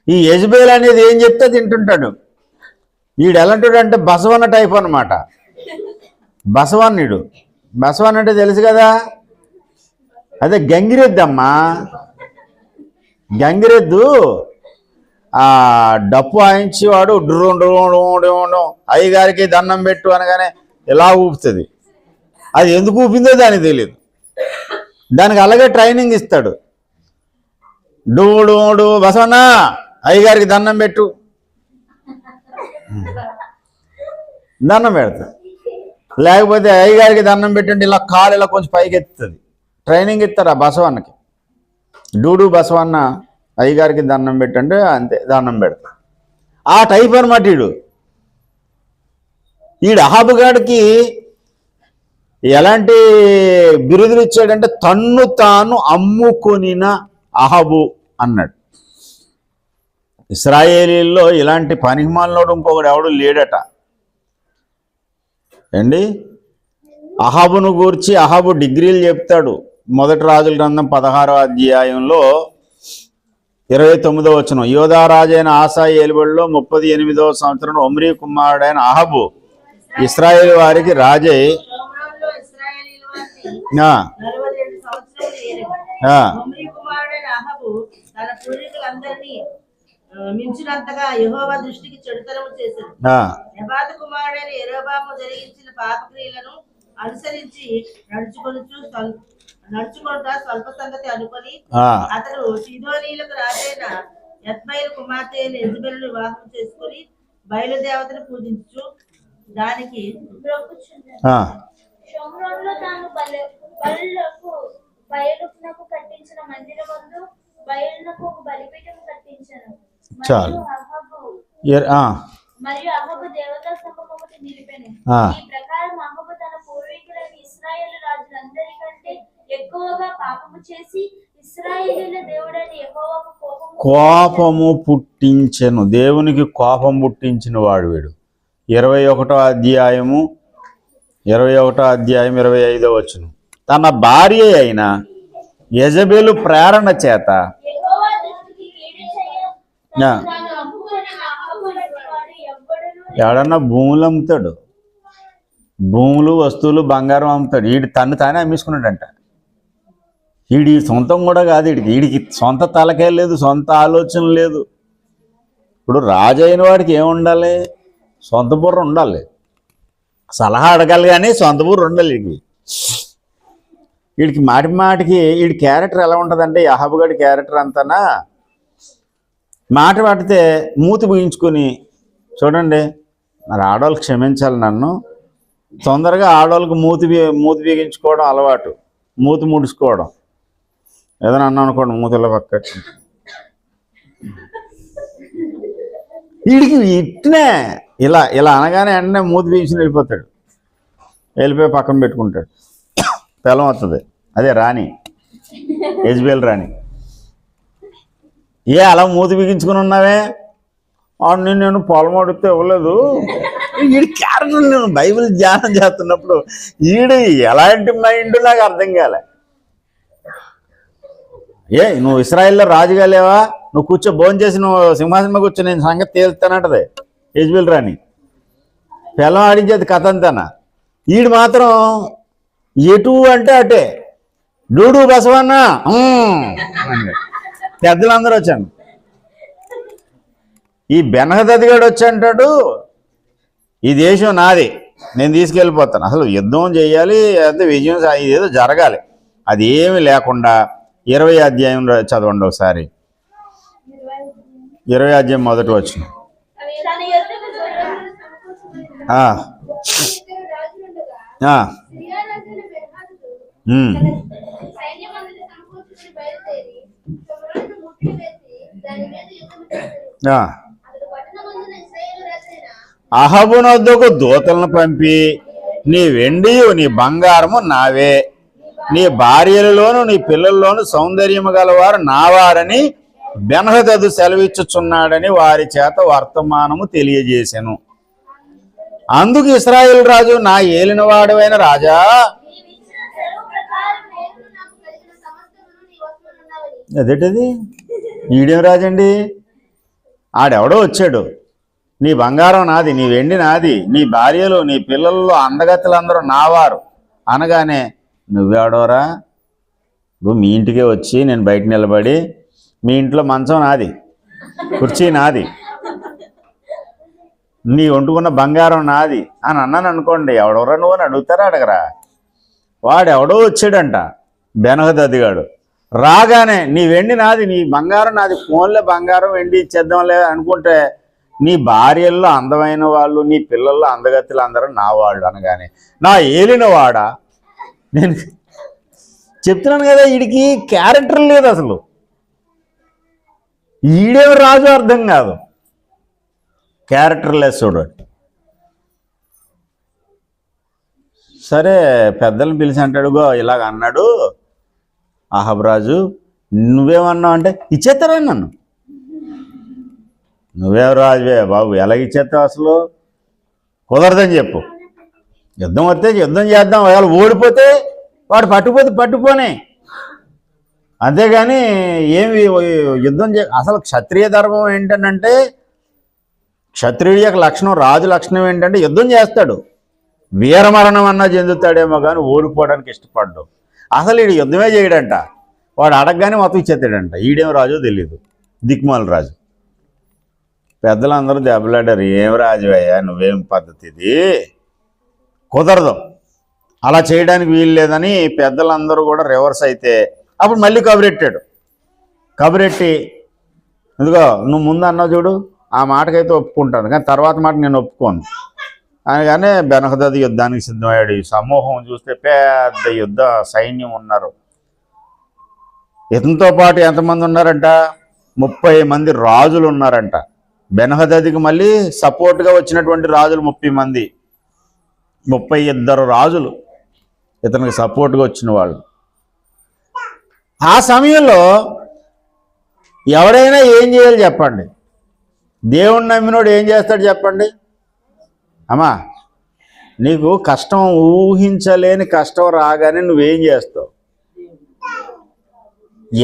ఈ యెజబెల్ అనేది ఏం చెప్తే తింటుంటాడు. ఈడు ఎలాంటాడు అంటే బసవన్న టైప్ అనమాట. బసవన్నుడు. బసవన్ అంటే తెలుసు కదా, అదే గంగిరెద్దు అమ్మా. గంగిరెద్దు ఆ డప్పు వాయించి వాడు డురు అయ్యగారికి దండం పెట్టు అనగానే ఎలా ఊపుతుంది. అది ఎందుకు ఊపిందో దానికి తెలియదు. దానికి అలాగే ట్రైనింగ్ ఇస్తాడు. డూ బసవన్నా అయ్యగారికి దండం పెట్టు, దండం పెడతా. లేకపోతే అయ్యగారికి దండం పెట్టండి ఇలా కాలు ఇలా కొంచెం పైకి ఎత్తుతుంది. ట్రైనింగ్ ఇస్తారు ఆ బసవన్నకి. డూడు బసవన్న అయ్యగారికి దండం పెట్టంటే అంతే, దండం పెడతా. ఆ టైప్ అనమాట ఈడు అహాబు గాడికి ఎలాంటి బిరుదులు ఇచ్చాడంటే తన్ను తాను అమ్ముకొనిన అహాబు అన్నాడు. ఇశ్రాయేలీల్లో ఇలాంటి పనిమాలినోడు ఇంకొకడు ఎవడు లేడట అండి. అహాబును గూర్చి అహాబు డిగ్రీలు చెప్తాడు. మొదటి రాజుల గ్రంథం 16వ అధ్యాయంలో 29వ వచనం, యోధా రాజైన ఆసా ఏలుబడిలో 38వ సంవత్సరం ఒమ్రీ కుమారుడైన అహాబు ఇశ్రాయేలు వారికి రాజై మించినంతగా యెహోవా దృష్టికి చెడుతనము చేశాడు. నెబాతు కుమారుడైన యెరోబాము జరిగించిన పాపక్రియలను అనుసరించి నడుచుకొనుట స్వల్ప సంగతి అనుకొని అతడు సీదోనీయులకు రాజైన యత్మైలు కుమార్తె అయిన యెజబెలును వివాహం చేసుకుని బయలుదేవతను పూజించు దానికి షోమ్రోనులో తాను బయలునకు కట్టించిన మందిరమందు బయలునకు ఒక బలిపీఠం కట్టించాను. మరియు అహాబు దేవతా స్తంభం ఒకటి నిలిపెను. ఈ ప్రకారం అహాబు తన పూర్వీకులైన ఇశ్రాయేలు రాజులందరికంటే ఎక్కువగా పాపము చేసి ఇశ్రాయేలీయుల దేవుడైన యెహోవాకు కోపము పుట్టించెను. దేవునికి కోపం పుట్టించిన వాడు వీడు. 21వ అధ్యాయం 25వ వచనం, తన భార్య అయిన యెజబెలు ప్రేరణ చేత ఎవడన్నా భూములు అమ్ముతాడు, భూములు వస్తువులు బంగారం అమ్ముతాడు. వీడి తను తానే అమ్మేసుకున్నాడంట. వీడి సొంతం కూడా కాదు. వీడికి సొంత తలకాయ లేదు, సొంత ఆలోచన లేదు. ఇప్పుడు రాజు అయిన వాడికి ఏముండాలి? సొంత బుర్ర ఉండాలి, సలహా అడగాలి, కానీ సొంత బుర్ర ఉండాలి. వీడికి మాటి మాటికి వీడి క్యారెక్టర్ ఎలా ఉంటుందంటే, అహాబు గారి క్యారెక్టర్ అంతానా మాట పడితే మూతి ముగించుకొని, చూడండి మరి ఆడవాళ్ళకి క్షమించాలి నన్ను, తొందరగా ఆడవాళ్ళకి మూతి బిగించుకోవడం అలవాటు, మూతి ముడుచుకోవడం. ఏదైనా అన్నా అనుకోండి మూతిలో పక్క వీడికి ఇట్నే ఇలా అనగానే వెంటనే మూతి బిగించుని వెళ్ళిపోతాడు. వెళ్ళిపోయి పక్కన పెట్టుకుంటాడు. పిల్లం వస్తుంది, అదే రాణి, యెజబెల్ రాణి. అలా మూతి బిగించుకుని ఉన్నావే? నేను పొలం అడిగితే ఇవ్వలేదు. వీడి క్యారెక్టర్ నేను బైబిల్ ధ్యానం చేస్తున్నప్పుడు వీడు ఎలాంటి మైండ్ నాకు అర్థం కాలే. నువ్వు ఇశ్రాయేల్లో రాజుగా లేవా? నువ్వు కూర్చో, భోజనం చేసి నువ్వు సింహాసనం కూర్చో, నేను సంగతి తేలుతానంటది యెజబెల్ రాణి. పిల్లం ఆడించేది కథ అంతానా. వీడు మాత్రం ఎటు అంటే అటే. డూడు బసవన్న పెద్దలందరూ వచ్చాను. ఈ బెనహదదిగాడు వచ్చి అంటాడు, ఈ దేశం నాది, నేను తీసుకెళ్ళిపోతాను. అసలు యుద్ధం చేయాలి, అంటే విజయం ఇదేదో జరగాలి. అది ఏమీ లేకుండా 20వ అధ్యాయం చదవండి ఒకసారి. 20వ అధ్యాయం మొదటి వచనం. తన యొద్దకు గొర్రెలను సమకూర్చుకొనిన ఆ, ఇద్దరు రాజులుండగా ఆ, సిరియా రాజైన బెన్హదదు ఉమ్, సైన్యమంతటి సమకూర్చుకొని బయలుదేరి షోమ్రోనును ముట్టడివేసి దాని మీద యుద్ధము చేసెను. ఆ. అతడు పట్టణమందున ఇశ్రాయేలు రాజైన అహబునొద్దకు దూతలను పంపి, నీ వెండియు నీ బంగారము నావే, నీ భార్యలలోను నీ పిల్లల్లోను సౌందర్యము గలవారు నావారని బెన్హదదు సెలవిచ్చుచున్నాడని వారి చేత వర్తమానము తెలియజేసెను. అందుకు ఇశ్రాయేలు రాజు, నా ఏలినవాడవైన రాజా, నీవిచ్చిన సెలవు ప్రకారం నేను నాకు కలిగిన సమస్తమును నీ వశమునున్నవని. అదేంటిది, ఈడేం రాజండి, ఆడెవడో వచ్చాడు, నీ బంగారం నాది, నీ వెండి నాది, నీ భార్యలు నీ పిల్లల్లో అందగతులందరూ నావారు అనగానే, నువ్వెవడోరా, నువ్వు మీ ఇంటికే వచ్చి నేను బయట నిలబడి, మీ ఇంట్లో మంచం నాది, కుర్చీ నాది, నీ వండుకున్న బంగారం నాది అని అన్నాను అనుకోండి, ఎవడెవరా నువ్వు అని అడుగుతారా అడగరా? వాడెవడో వచ్చాడంట బెనహదదిగాడు. రాగానే నీ వెండి నాది, నీ బంగారం నాది, ఫోన్లో బంగారం వెండి ఇచ్చేద్దాంలే అనుకుంటే, నీ భార్యల్లో అందమైన వాళ్ళు నీ పిల్లల్లో అందగత్తులు అందరూ నా వాళ్ళు అనగానే, నా ఏలినవాడా, నేను చెప్తున్నాను కదా, వీడికి క్యారెక్టర్ లేదు అసలు. ఈడేవి రాజు అర్థం కాదు, క్యారెక్టర్ లెస్ చూడండి. సరే పెద్దలను పిలిచి అంటాడు, గో ఇలాగ అన్నాడు అహబ్రాజు, నువ్వేమన్నావు అంటే, ఇచ్చేస్తారా నన్ను? నువ్వేం రాజువే బాబు, ఎలాగ ఇచ్చేస్తావు అసలు? కుదరదని చెప్పు. యుద్ధం వస్తే యుద్ధం చేద్దాం, ఒకవేళ ఓడిపోతే వాడు పట్టుపోనే, అంతేగాని ఏమి యుద్ధం అసలు క్షత్రియ ధర్మం ఏంటంటే, క్షత్రియుడి యొక్క లక్షణం, రాజు లక్షణం ఏంటంటే యుద్ధం చేస్తాడు, వీరమరణం అన్నా చెందుతాడేమో కానీ ఓడిపోవడానికి ఇష్టపడ్డాడు. అసలు వీడు యుద్ధమే చేయడంట, వాడు అడగగానే మొత్తం ఇచ్చేస్తాడంట. ఈడేం రాజో తెలియదు, దిక్మాల రాజు. పెద్దలందరూ దెబ్బలాడారు, ఏం రాజు అయ్యా, నువ్వేం పద్ధతి ఇది, కుదరదు, అలా చేయడానికి వీలు లేదని పెద్దలందరూ కూడా రివర్స్ అయితే, అప్పుడు మళ్ళీ కబురెట్టాడు. కబురెట్టి, ఇదిగో నువ్వు ముందు అన్నావు చూడు, ఆ మాటకైతే ఒప్పుకుంటాను, కానీ తర్వాత మాట నేను ఒప్పుకోను అనగానే బెనహదదు యుద్ధానికి సిద్ధమయ్యాడు. ఈ సమూహం చూస్తే పెద్ద యుద్ధ సైన్యం ఉన్నారు. ఇతనితో పాటు ఎంతమంది ఉన్నారంట? 30 మంది రాజులు ఉన్నారంట. బెనహదదికి మళ్ళీ సపోర్ట్గా వచ్చినటువంటి రాజులు 30 మంది, 32 రాజులు ఇతనికి సపోర్ట్గా వచ్చిన వాళ్ళు. ఆ సమయంలో ఎవడైనా ఏం చేయాలి చెప్పండి? దేవుణ్ణి నమ్మినోడు ఏం చేస్తాడు చెప్పండి? అమ్మా, నీకు కష్టం, ఊహించలేని కష్టం రాగానే నువ్వేం చేస్తావు?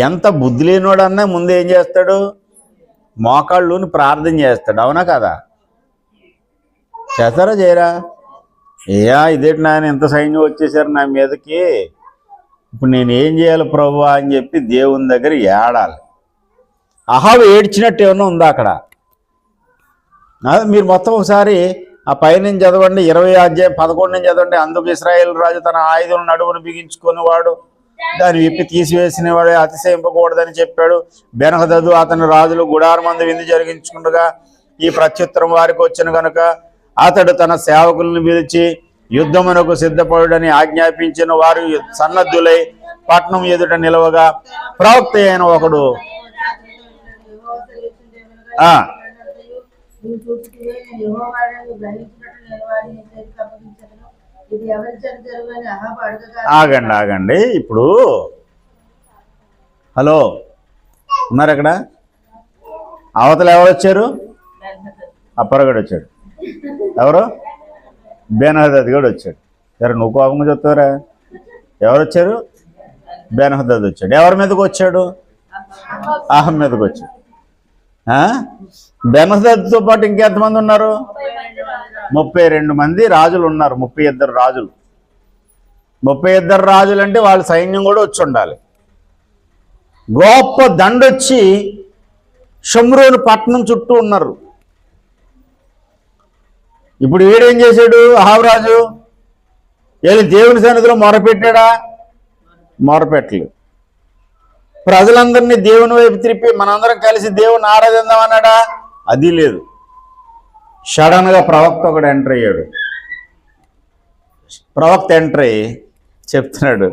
ఎంత బుద్ధి లేనివాడన్నా ముందు ఏం చేస్తాడు? మోకాళ్ళుని ప్రార్థన చేస్తాడు, అవునా కదా? చేస్తారా చేయరా? ఇదేంటి నాయన ఇంత సైన్యం వచ్చేసారు నా మీదకి, ఇప్పుడు నేను ఏం చేయాలి ప్రభువా అని చెప్పి దేవుని దగ్గర ఏడాలి. అహాబు ఏడ్చినట్టు ఏమన్నా ఉందా అక్కడ? మీరు మొత్తం ఒకసారి ఆ పైన చదవండి, 20వ అధ్యాయం 11 చదవండి. అందుకు ఇశ్రాయేలు రాజు తన ఆయుధం నడుమును బిగించుకునేవాడు, దాన్ని విప్పి తీసివేసినవాడు అతిశయింపకూడదని చెప్పాడు. బెనహదదు అతని రాజులు గుడారమందు విందు జరిగించుకుండగా ఈ ప్రత్యుత్తరం వారికి వచ్చిన కనుక అతడు తన సేవకులను పిలిచి యుద్ధమునకు సిద్ధపడుడని ఆజ్ఞాపించిన. వారు సన్నద్ధులై పట్నం ఎదుట నిలవగా ప్రవక్త అయిన ఒకడు ఆగండి. ఇప్పుడు హలో ఉన్నారు అక్కడ? అవతల ఎవరు వచ్చారు? అప్పరగడు వచ్చాడు. ఎవరు? బెనహదదు కూడా వచ్చాడు. సరే నువ్వు కోపంగా చెప్తారా? ఎవరు వచ్చారు? బెనహదదు వచ్చాడు. ఎవరి మీదకి వచ్చాడు? అహం మీదకి వచ్చాడు. బెనహదదుతో పాటు ఇంకెంతమంది ఉన్నారు? 32 మంది రాజులు ఉన్నారు, 32 రాజులు. 32 రాజులు అంటే వాళ్ళ సైన్యం కూడా వచ్చి ఉండాలి. గొప్ప దండొచ్చి షమ్రోను పట్టణం చుట్టూ ఉన్నారు. ఇప్పుడు వీడేం చేశాడు? అహాబరాజు వెళ్ళి దేవుని సన్నిధిలో మొరపెట్టాడా? మొరపెట్టలేదు. ప్రజలందరినీ దేవుని వైపు తిరిపి మనందరం కలిసి దేవుని ఆరాధిద్దామన్నాడా? అది లేదు. సడన్గా ప్రవక్త ఒకడు ఎంటర్ అయ్యాడు. ప్రవక్త ఎంటర్ అయ్యి చెప్తున్నాడు,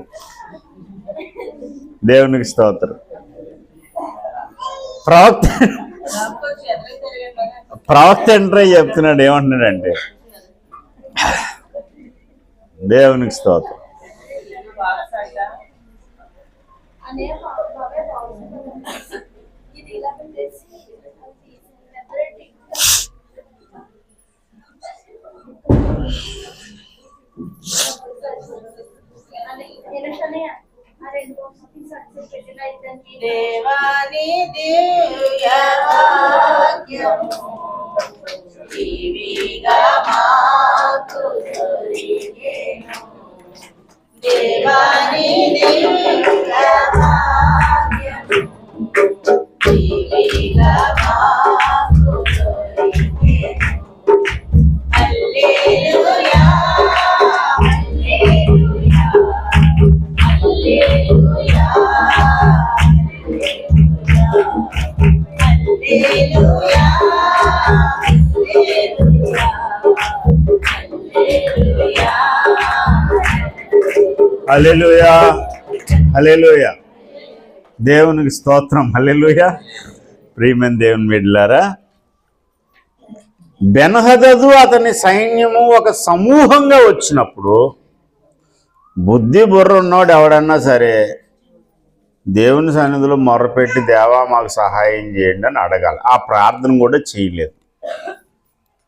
దేవునికి స్తోత్రం. ప్రవక్త ఎంటర్ అయ్యి చెప్తున్నాడు, ఏమంటున్నాడంటే, దేవునికి స్తోత్రం. దేవాని దివ్యవాక్యము దివిగా మాకు దొరికెను. దేవాని దివ్యవాక్యము దివిగా మాకు దొరికెను. హల్లెలూయా హల్లెలూయా హల్లెలూయా హల్లెలూయా హల్లెలూయా హల్లెలూయా. దేవునికి స్తోత్రం. హల్లెలూయా. ప్రియమైన దేవుని బిడ్డలారా, బెన్హదదు అతని సైన్యము ఒక సమూహంగా వచ్చినప్పుడు బుద్ధి బుర్ర ఉన్నవాడు ఎవడన్నా సరే దేవుని సన్నిధిలో మొర్రపెట్టి, దేవా మాకు సహాయం చేయండి అని అడగాలి. ఆ ప్రార్థన కూడా చేయలేదు.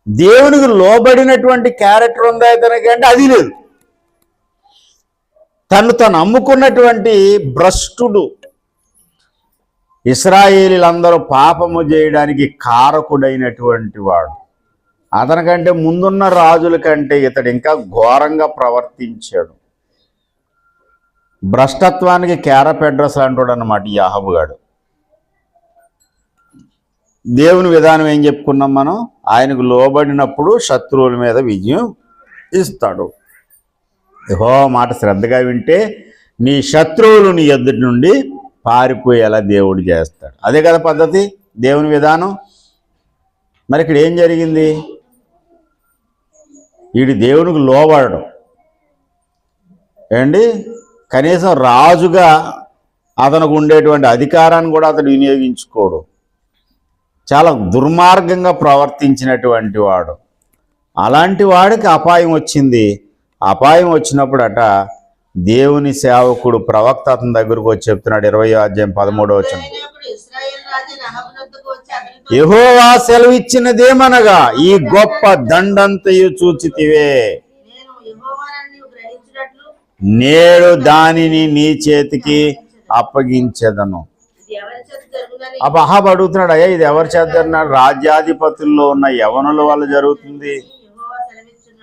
దేవునికి లోబడినటువంటి క్యారెక్టర్ ఉందా ఇతనికి అంటే అది లేదు. తను అమ్ముకున్నటువంటి భ్రష్టుడు. ఇశ్రాయేలీలందరూ పాపము చేయడానికి కారకుడైనటువంటి వాడు. అతనికంటే ముందున్న రాజుల కంటే ఇతడు ఇంకా ఘోరంగా ప్రవర్తించాడు. భ్రష్టత్వానికి క్యారపెడ్రస్ అంటాడు అన్నమాట ఈ అహాబుగాడు. దేవుని విధానం ఏం చెప్పుకున్నాం మనం? ఆయనకు లోబడినప్పుడు శత్రువుల మీద విజయం ఇస్తాడు. యెహోవా మాట శ్రద్ధగా వింటే నీ శత్రువులు నీ ఎదుటి నుండి పారిపోయేలా దేవుడు చేస్తాడు. అదే కదా పద్ధతి, దేవుని విధానం. మరి ఇక్కడ ఏం జరిగింది? వీడి దేవునికి లోబడడం ఏంటి? కనీసం రాజుగా అతనికి ఉండేటువంటి అధికారాన్ని కూడా అతడు వినియోగించుకోడు. చాలా దుర్మార్గంగా ప్రవర్తించినటువంటి వాడు. అలాంటి వాడికి అపాయం వచ్చింది. అపాయం వచ్చినప్పుడట దేవుని సేవకుడు ప్రవక్త అతని దగ్గరకు వచ్చి చెప్తున్నాడు. 20వ అధ్యాయం 13వ వచనం. యెహోవా సెలవిచ్చినదేమనగా ఈ గొప్ప దండంతయు చూచితివే, నేడు దానిని నీ చేతికి అప్పగించెదను. అప్పుడు అహాబు అడుగుతున్నాడు, అయ్యా ఇది ఎవరు చేద్దన్నాడు? రాజ్యాధిపతుల్లో ఉన్న యవనుల వల్ల జరుగుతుంది.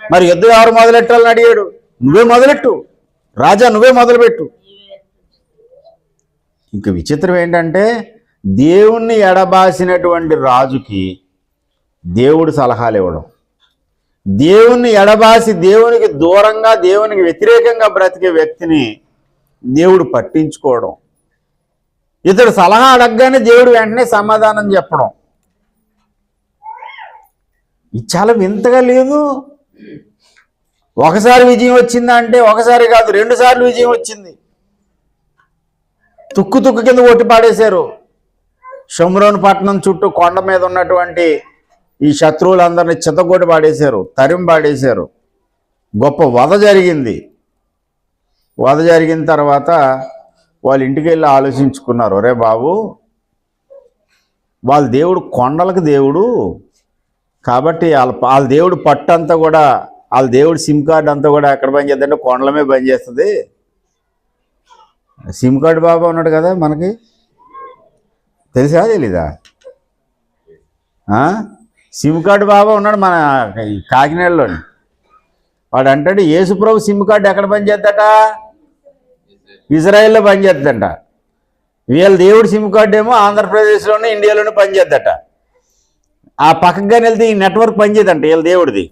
మరి యుద్ధం ఎవరు మొదలెట్టాలని అడిగాడు? నువ్వే మొదలెట్టు రాజా, నువ్వే మొదలుపెట్టు. ఇంక విచిత్రం ఏంటంటే దేవుణ్ణి ఎడబాసినటువంటి రాజుకి దేవుడు సలహాలు ఇవ్వడం, దేవుణ్ణి ఎడబాసి దేవునికి దూరంగా దేవునికి వ్యతిరేకంగా బ్రతికే వ్యక్తిని దేవుడు పట్టించుకోవడం, ఇతడు సలహా అడగగానే దేవుడు వెంటనే సమాధానం చెప్పడం, ఇది చాలా వింతగా లేదు? ఒకసారి విజయం వచ్చిందా అంటే ఒకసారి కాదు, 2 సార్లు విజయం వచ్చింది. తుక్కు కింద కొట్టి పాడేశారు. షమ్రోను పట్టణం చుట్టూ కొండ మీద ఉన్నటువంటి ఈ శత్రువులందరినీ చితగొట్టి పాడేశారు, తరిమి పాడేశారు. గొప్ప వధ జరిగింది. వధ జరిగిన తర్వాత వాళ్ళ ఇంటికి వెళ్ళి ఆలోచించుకున్నారు, ఒరే బాబు, వాళ్ళ దేవుడు కొండలకు దేవుడు కాబట్టి వాళ్ళ దేవుడు పట్టు అంతా కూడా, వాళ్ళ దేవుడు సిమ్ కార్డు అంతా కూడా ఎక్కడ పని చేద్దంటే కొండల మీద పని చేస్తుంది. సిమ్ కార్డు బాబా ఉన్నాడు కదా మనకి, తెలుసా తెలీదా? సిమ్ కార్డు బాబా ఉన్నాడు మన కాకినాడలోని. వాడు అంటాడు యేసుప్రభు సిమ్ కార్డు ఎక్కడ పనిచేద్దట? ఇజ్రాయెల్లో పనిచేద్దంట. వీళ్ళ దేవుడు సిమ్ కార్డు ఏమో ఆంధ్రప్రదేశ్లోనే ఇండియాలోనే పనిచేద్దట. ఆ పక్కగానే వెళ్తే ఈ నెట్వర్క్ పనిచేయదంట వీళ్ళ దేవుడిది.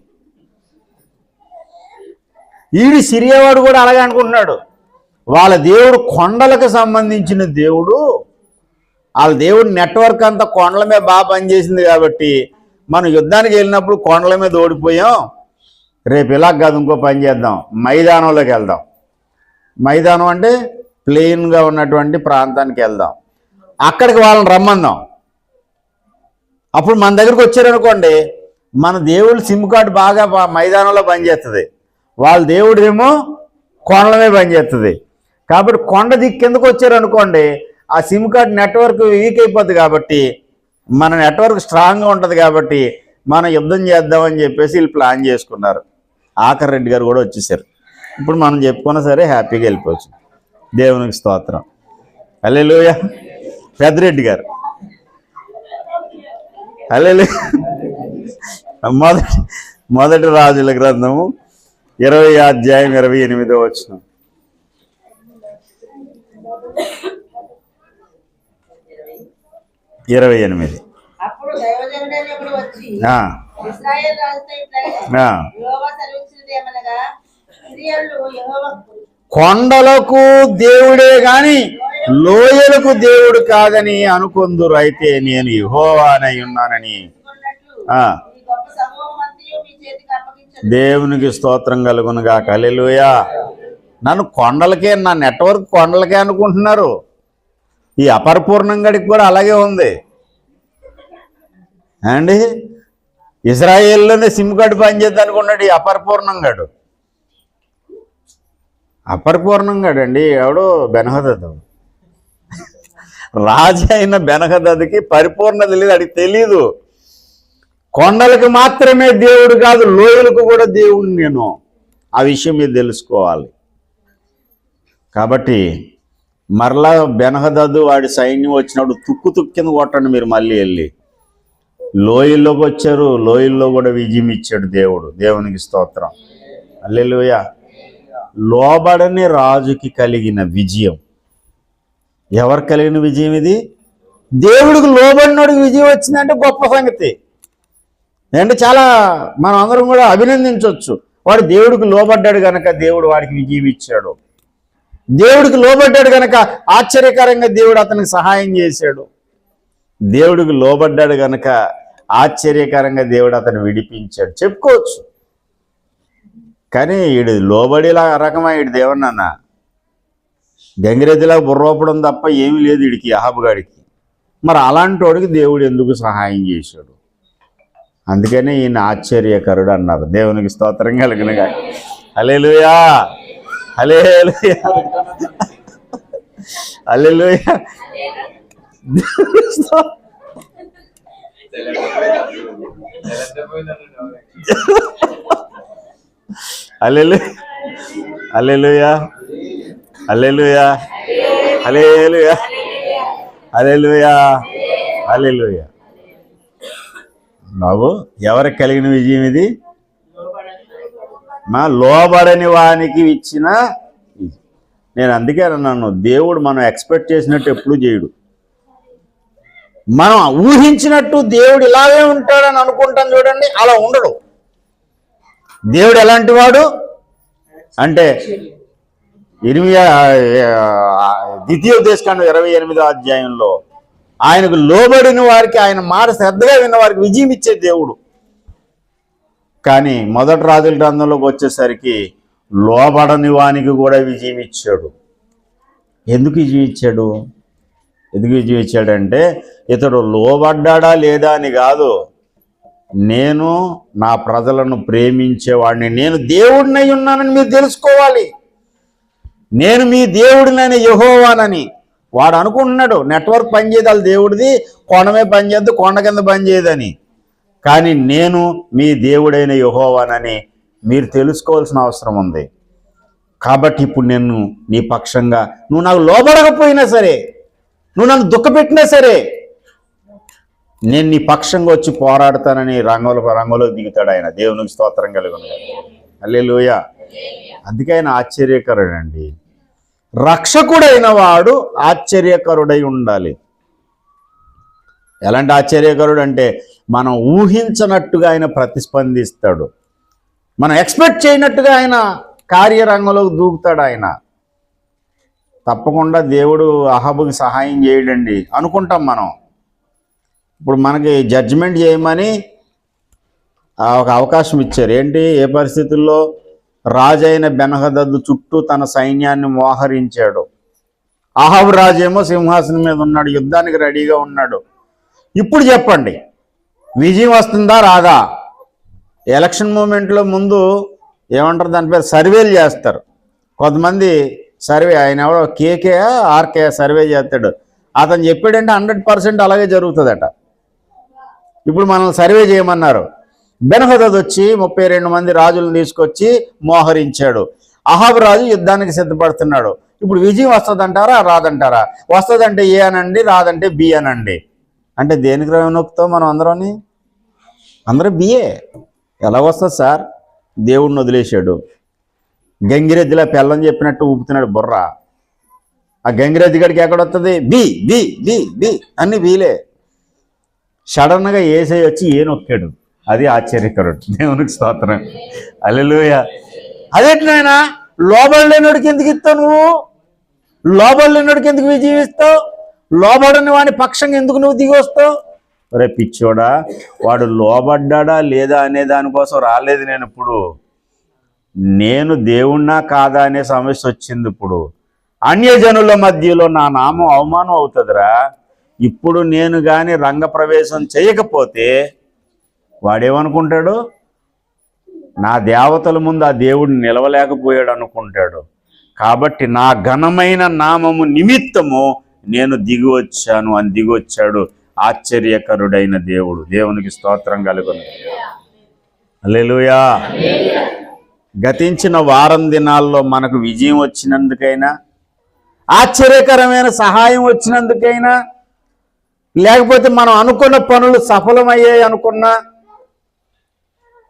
ఈడు సిరియావాడు కూడా అలాగే అనుకుంటున్నాడు. వాళ్ళ దేవుడు కొండలకు సంబంధించిన దేవుడు. వాళ్ళ దేవుడు నెట్వర్క్ అంతా కొండల మీద బాగా పనిచేసింది కాబట్టి మనం యుద్ధానికి వెళ్ళినప్పుడు కొండల మీద ఓడిపోయాం, రేపు ఇలా కాదు ఇంకో పని చేద్దాం, మైదానంలోకి వెళ్దాం. మైదానం అంటే ప్లెయిన్గా ఉన్నటువంటి ప్రాంతానికి వెళ్దాం, అక్కడికి వాళ్ళని రమ్మందాం. అప్పుడు మన దగ్గరికి వచ్చారనుకోండి, మన దేవుడు సిమ్ కార్డు బాగా మైదానంలో పనిచేస్తుంది, వాళ్ళ దేవుడేమో కొండల మీద పనిచేస్తుంది. కాబట్టి కొండ దిక్కు కిందకు వచ్చారనుకోండి, ఆ సిమ్ కార్డ్ నెట్వర్క్ వీక్ అయిపోద్ది కాబట్టి మన నెట్వర్క్ స్ట్రాంగ్గా ఉంటుంది కాబట్టి మనం యుద్ధం చేద్దామని చెప్పేసి వీళ్ళు ప్లాన్ చేసుకున్నారు. ఆఖర్ రెడ్డి గారు కూడా వచ్చేసారు. ఇప్పుడు మనం చెప్పుకున్నా సరే హ్యాపీగా వెళ్ళిపోవచ్చు. దేవునికి స్తోత్రం. హల్లెలూయా. పెద్దిరెడ్డి గారు హల్లెలూయా. మొదటి రాజుల గ్రంథము 20వ అధ్యాయం 28వ వచనం. అప్పుడు దైవజనుడైన ఒకడు వచ్చి ఇశ్రాయేలు రాజుతో ఇట్లా యెహోవా సెలవిచ్చినదేమనగా, సిరియన్లు యెహోవా కొండలకు దేవుడే గాని లోయలకు దేవుడు కాదని అనుకొందురు. అయితే నేను యెహోవానై ఉన్నానని ఈ గొప్ప సమూహం అంతయు మీ చేతికి అప్పగించను. దేవునికి స్తోత్రం కలుగునుగా. హల్లెలూయా. నన్ను కొండలకే, నా నెట్వర్క్ కొండలకే అనుకుంటున్నారు. ఈ అపరిపూర్ణంగాడికి కూడా అలాగే ఉంది అండి. ఇజ్రాయేల్లోనే సిమ్ కార్డు పనిచేద్దాం అనుకున్నాడు ఈ అపరిపూర్ణంగాడు. అపరిపూర్ణంగాడు అండి ఎవడు? బెన్హదదు. రాజు అయిన బెన్హదదుకి పరిపూర్ణత లేదు, అడిగి తెలీదు. కొండలకు మాత్రమే దేవుడు కాదు, లోయలకు కూడా దేవుడు నేను. ఆ విషయం మీరు తెలుసుకోవాలి. కాబట్టి మరలా బెన్హదదు వాడి సైన్యం వచ్చినప్పుడు తుక్కు కింద కొట్టండి మీరు. మళ్ళీ వెళ్ళి లోయల్లోకి వచ్చారు, లోయల్లో కూడా విజయం ఇచ్చాడు దేవుడు. దేవునికి స్తోత్రం. హల్లెలూయా. లోబడని రాజుకి కలిగిన విజయం. ఎవరు కలిగిన విజయం ఇది? దేవుడికి లోబడినోడికి విజయం వచ్చిందంటే గొప్ప సంగతి అంటే చాలా మనం అందరం కూడా అభినందించవచ్చు. వాడు దేవుడికి లోబడ్డాడు కనుక దేవుడు వాడికి విజయం ఇచ్చాడు. దేవుడికి లోబడ్డాడు కనుక ఆశ్చర్యకరంగా దేవుడు అతనికి సహాయం చేశాడు. దేవుడికి లోబడ్డాడు కనుక ఆశ్చర్యకరంగా దేవుడు అతను విడిపించాడు చెప్పుకోవచ్చు. కానీ వీడు లోబడిలా రకమైన వీడి దేవుడినన్న గంగిరెద్దులా బుర్రోపడం తప్ప ఏమీ లేదు వీడికి, అహాబుగాడికి. మరి అలాంటి వాడికి దేవుడు ఎందుకు సహాయం చేశాడు? అందుకనే ఈయన ఆశ్చర్యకరుడు అన్నారు. దేవునికి స్తోత్రం కలుగునుగా. హల్లెలూయా. హల్లెలూయా. హల్లెలూయా. హల్లెలూయా. హల్లెలూయా. హల్లెలూయా. హల్లెలూయా. హల్లెలూయా. హల్లెలూయా. బాబు ఎవరికి కలిగిన విజయం ఇది? మా లోబడని వానికి ఇచ్చిన. నేను అందుకే అన్నాను, దేవుడు మనం ఎక్స్పెక్ట్ చేసినట్టు ఎప్పుడూ చేయడు. మనం ఊహించినట్టు దేవుడు ఇలాగే ఉంటాడని అనుకుంటాం చూడండి, అలా ఉండడు. దేవుడు ఎలాంటి వాడు అంటే ద్వితీయోపదేశకాండం 28వ అధ్యాయంలో ఆయనకు లోబడిన వారికి, ఆయన మాట శ్రద్ధగా విన్న వారికి విజయం ఇచ్చే దేవుడు. కానీ మొదటి రాజుల గ్రంథంలోకి వచ్చేసరికి లోబడని వానికి కూడా విజయం ఇచ్చాడు. ఎందుకు విజయం ఇచ్చాడు? ఎందుకు విజయం ఇచ్చాడంటే ఇతడు లోబడ్డా లేదా అని కాదు, నేను నా ప్రజలను ప్రేమించేవాడిని, నేను దేవుడినై ఉన్నానని మీరు తెలుసుకోవాలి. నేను మీ దేవుడినైన యెహోవానని వాడు అనుకుంటున్నాడు. నెట్వర్క్ పనిచేయదు వాళ్ళ దేవుడిది, కొండమే పనిచేద్దు, కొండ కింద పనిచేయదని. కానీ నేను మీ దేవుడైన యెహోవానని మీరు తెలుసుకోవాల్సిన అవసరం ఉంది. కాబట్టి ఇప్పుడు నేను నీ పక్షంగా, నువ్వు నాకు లోబడకపోయినా సరే, నువ్వు నన్ను దుఃఖపెట్టినా సరే, నేను నీ పక్షంగా వచ్చి పోరాడతానని రంగంలో దిగుతాడు ఆయన. దేవునికి స్తోత్రం కలుగును. హల్లెలూయా. అందుకే ఆయన ఆశ్చర్యకరుడండి. రక్షకుడైన వాడు ఆశ్చర్యకరుడై ఉండాలి. ఎలాంటి ఆశ్చర్యకరుడు అంటే మనం ఊహించనట్టుగా ఆయన ప్రతిస్పందిస్తాడు. మనం ఎక్స్పెక్ట్ చేయనట్టుగా ఆయన కార్యరంగంలోకి దూకుతాడు. ఆయన తప్పకుండా దేవుడు అహాబుకి సహాయం చేయడండి అనుకుంటాం మనం. ఇప్పుడు మనకి జడ్జిమెంట్ చేయమని ఒక అవకాశం ఇచ్చారు. ఏంటి, ఏ పరిస్థితుల్లో? రాజైన బెన్హదదు చుట్టూ తన సైన్యాన్ని మోహరించాడు. అహాబు రాజేమో సింహాసనం మీద ఉన్నాడు, యుద్ధానికి రెడీగా ఉన్నాడు. ఇప్పుడు చెప్పండి, విజయం వస్తుందా రాదా? ఎలక్షన్ మూమెంట్లో ముందు ఏమంటారు, దాని పేరు సర్వేలు చేస్తారు కొంతమంది. సర్వే, ఆయన ఎవరో కేకే ఆర్కే సర్వే చేస్తాడు. అతను చెప్పాడంటే 100% అలాగే జరుగుతుందట. ఇప్పుడు మనల్ని సర్వే చేయమన్నారు. బెన్హదద్ వచ్చి 32 మంది రాజులను తీసుకొచ్చి మోహరించాడు. అహాబు రాజు యుద్ధానికి సిద్ధపడుతున్నాడు. ఇప్పుడు విజయం వస్తుందంటారా రాదంటారా? వస్తుందంటే ఏ అనండి, రాదంటే బి అనండి. అంటే దేనికి నొక్కుతాం మనం అందరూ బిఏ. ఎలా వస్తుంది సార్? దేవుడిని వదిలేశాడు. గంగిరెద్దులా పెళ్ళని చెప్పినట్టు ఊపుతున్నాడు బుర్ర. ఆ గంగిరెద్దు గడికి ఎక్కడొస్తుంది? బి బి బి బి అన్ని బీలే. సడన్గా ఏసై వచ్చి ఏ నొక్కాడు. అది ఆశ్చర్యకరుడు. దేవునికి స్తోత్రం. హల్లెలూయా. అదేంటి నాయన, లోబడలేనోడికి ఎందుకు ఇస్తావు నువ్వు? లోబడలేనోడికి ఎందుకు విజయం ఇస్తావు? లోబడని వాడి పక్షంగా ఎందుకు నువ్వు దిగి వస్తావు? రే పిచ్చోడా, వాడు లోబడ్డా లేదా అనే దానికోసం రాలేదు నేను. ఇప్పుడు నేను దేవుణ్ణా కాదా అనే సమస్య వచ్చింది. ఇప్పుడు అన్యజనుల మధ్యలో నా నామం అవమానం అవుతుందిరా. ఇప్పుడు నేను కానీ రంగప్రవేశం చేయకపోతే వాడేమనుకుంటాడు? నా దేవతల ముందు ఆ దేవుడిని నిలవలేకపోయాడు అనుకుంటాడు. కాబట్టి నా ఘనమైన నామము నిమిత్తము నేను దిగి వచ్చాను అని దిగి వచ్చాడు ఆశ్చర్యకరుడైన దేవుడు. దేవునికి స్తోత్రం కలుగును. హల్లెలూయా. గతించిన వారం దినాల్లో మనకు విజయం వచ్చినందుకైనా, ఆశ్చర్యకరమైన సహాయం వచ్చినందుకైనా, లేకపోతే మనం అనుకున్న పనులు సఫలమయ్యాయి అనుకున్నా,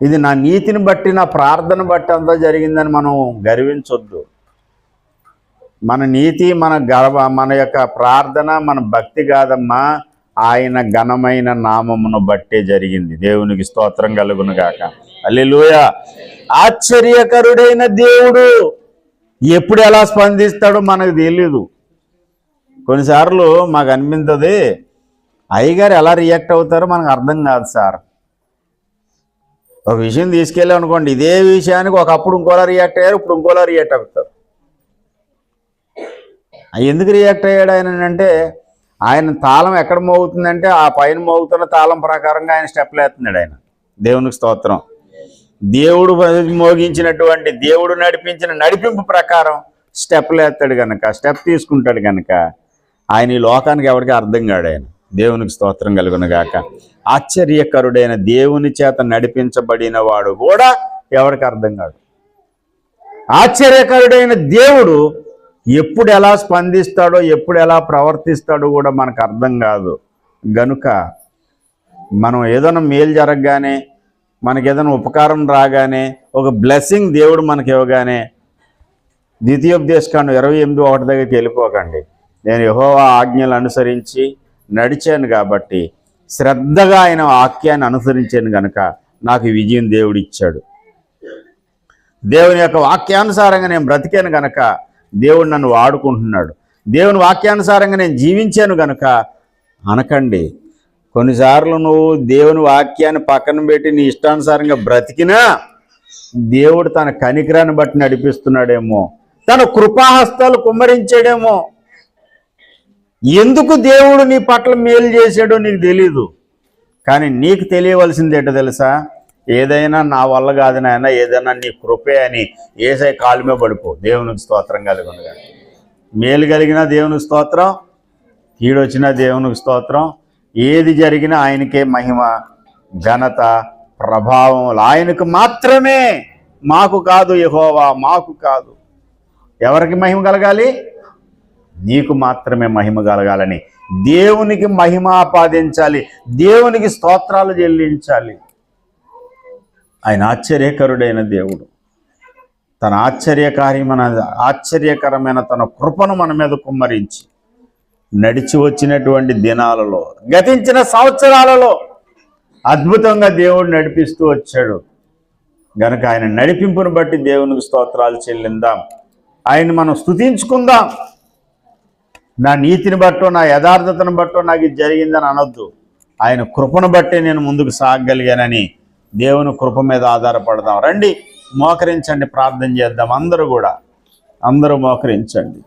ఇది నా నీతిని బట్టి నా ప్రార్థన బట్టి అంతా జరిగిందని మనం గర్వించొద్దు. మన నీతి, మన యొక్క ప్రార్థన, మన భక్తి కాదమ్మా, ఆయన ఘనమైన నామమును బట్టే జరిగింది. దేవునికి స్తోత్రం కలుగును గాక. హల్లెలూయా. ఆశ్చర్యకరుడైన దేవుడు ఎప్పుడు ఎలా స్పందిస్తాడో మనకు తెలియదు. కొన్నిసార్లు మాకు అనిపించదు, అయ్యగారు ఎలా రియాక్ట్ అవుతారో మనకు అర్థం కాదు సార్. ఒక విషయం తీసుకెళ్ళాం అనుకోండి, ఇదే విషయానికి ఒకప్పుడు ఇంకోలా రియాక్ట్ అయ్యారు, ఇప్పుడు ఇంకోలా రియాక్ట్ అవుతారు. ఎందుకు రియాక్ట్ అయ్యాడు ఆయన అంటే, ఆయన తాళం ఎక్కడ మోగుతుందంటే ఆ పైన మోగుతున్న తాళం ప్రకారంగా ఆయన స్టెప్లు వేస్తున్నాడు ఆయన. దేవునికి స్తోత్రం. దేవుడు మోగించినటువంటి, దేవుడు నడిపించిన నడిపింపు ప్రకారం స్టెప్లు వేస్తాడు కనుక, స్టెప్ తీసుకుంటాడు కనుక ఆయన ఈ లోకానికి ఎవరికి అర్థం కాడు ఆయన. దేవునికి స్తోత్రం కలుగును గాక. ఆశ్చర్యకరుడైన దేవుని చేత నడిపించబడిన వాడు కూడా ఎవరికి అర్థం కాడు. ఆశ్చర్యకరుడైన దేవుడు ఎప్పుడు ఎలా స్పందిస్తాడో, ఎప్పుడు ఎలా ప్రవర్తిస్తాడో కూడా మనకు అర్థం కాదు. గనుక మనం ఏదైనా మేలు జరగగానే, మనకి ఏదైనా ఉపకారం రాగానే, ఒక బ్లెస్సింగ్ దేవుడు మనకి ఇవ్వగానే, ద్వితీయోపదేశకాండం 28:1 దగ్గరికి వెళ్ళిపోకండి. నేను యెహోవా ఆజ్ఞలు అనుసరించి నడిచాను కాబట్టి, శ్రద్ధగా ఆయన వాక్యాన్ని అనుసరించాను కనుక నాకు విజయం దేవుడు ఇచ్చాడు. దేవుని యొక్క వాక్యానుసారంగా నేను బ్రతికాను కనుక దేవుడు నన్ను వాడుకుంటున్నాడు. దేవుని వాక్యానుసారంగా నేను జీవించాను కనుక అనకండి. కొన్నిసార్లు నువ్వు దేవుని వాక్యాన్ని పక్కన పెట్టి నీ ఇష్టానుసారంగా బ్రతికినా దేవుడు తన కనికరాన్ని బట్టి నడిపిస్తున్నాడేమో, తన కృపాహస్తాలు కుమ్మరించాడేమో. ఎందుకు దేవుడు నీ పట్ల మేలు చేశాడో నీకు తెలీదు. కానీ నీకు తెలియవలసింది ఏంటో తెలుసా? ఏదైనా నా వల్ల కాదు నాయన, ఏదైనా నీ కృపే అని ఏసై కాలు మీద పడిపో. దేవునికి స్తోత్రం కలుగునుగా. మేలు కలిగినా దేవునికి స్తోత్రం, కీడొచ్చినా దేవునికి స్తోత్రం. ఏది జరిగినా ఆయనకే మహిమ, ఘనత, ప్రభావం ఆయనకు మాత్రమే, మాకు కాదు. యెహోవా మాకు కాదు. ఎవరికి మహిమ కలగాలి? నీకు మాత్రమే మహిమ కలగాలని దేవునికి మహిమ ఆపాదించాలి, దేవునికి స్తోత్రాలు చెల్లించాలి. ఆయన ఆశ్చర్యకరుడైన దేవుడు. తన ఆశ్చర్యకరమైన తన కృపను మన మీద కుమ్మరించి నడిచి వచ్చినటువంటి దినాలలో, గతించిన సంవత్సరాలలో అద్భుతంగా దేవుడు నడిపిస్తూ వచ్చాడు గనుక ఆయన నడిపింపును బట్టి దేవునికి స్తోత్రాలు చెల్లిందాం. ఆయన మనం స్తుతించుకుందాం. నా నీతిని బట్టో నా యథార్థతను బట్టో నాకు ఇది జరిగిందని అనొద్దు. ఆయన కృపను బట్టే నేను ముందుకు సాగగలిగానని దేవుని కృప మీద ఆధారపడదాం. రండి మోకరించండి, ప్రార్థన చేద్దాం. అందరూ మోకరించండి.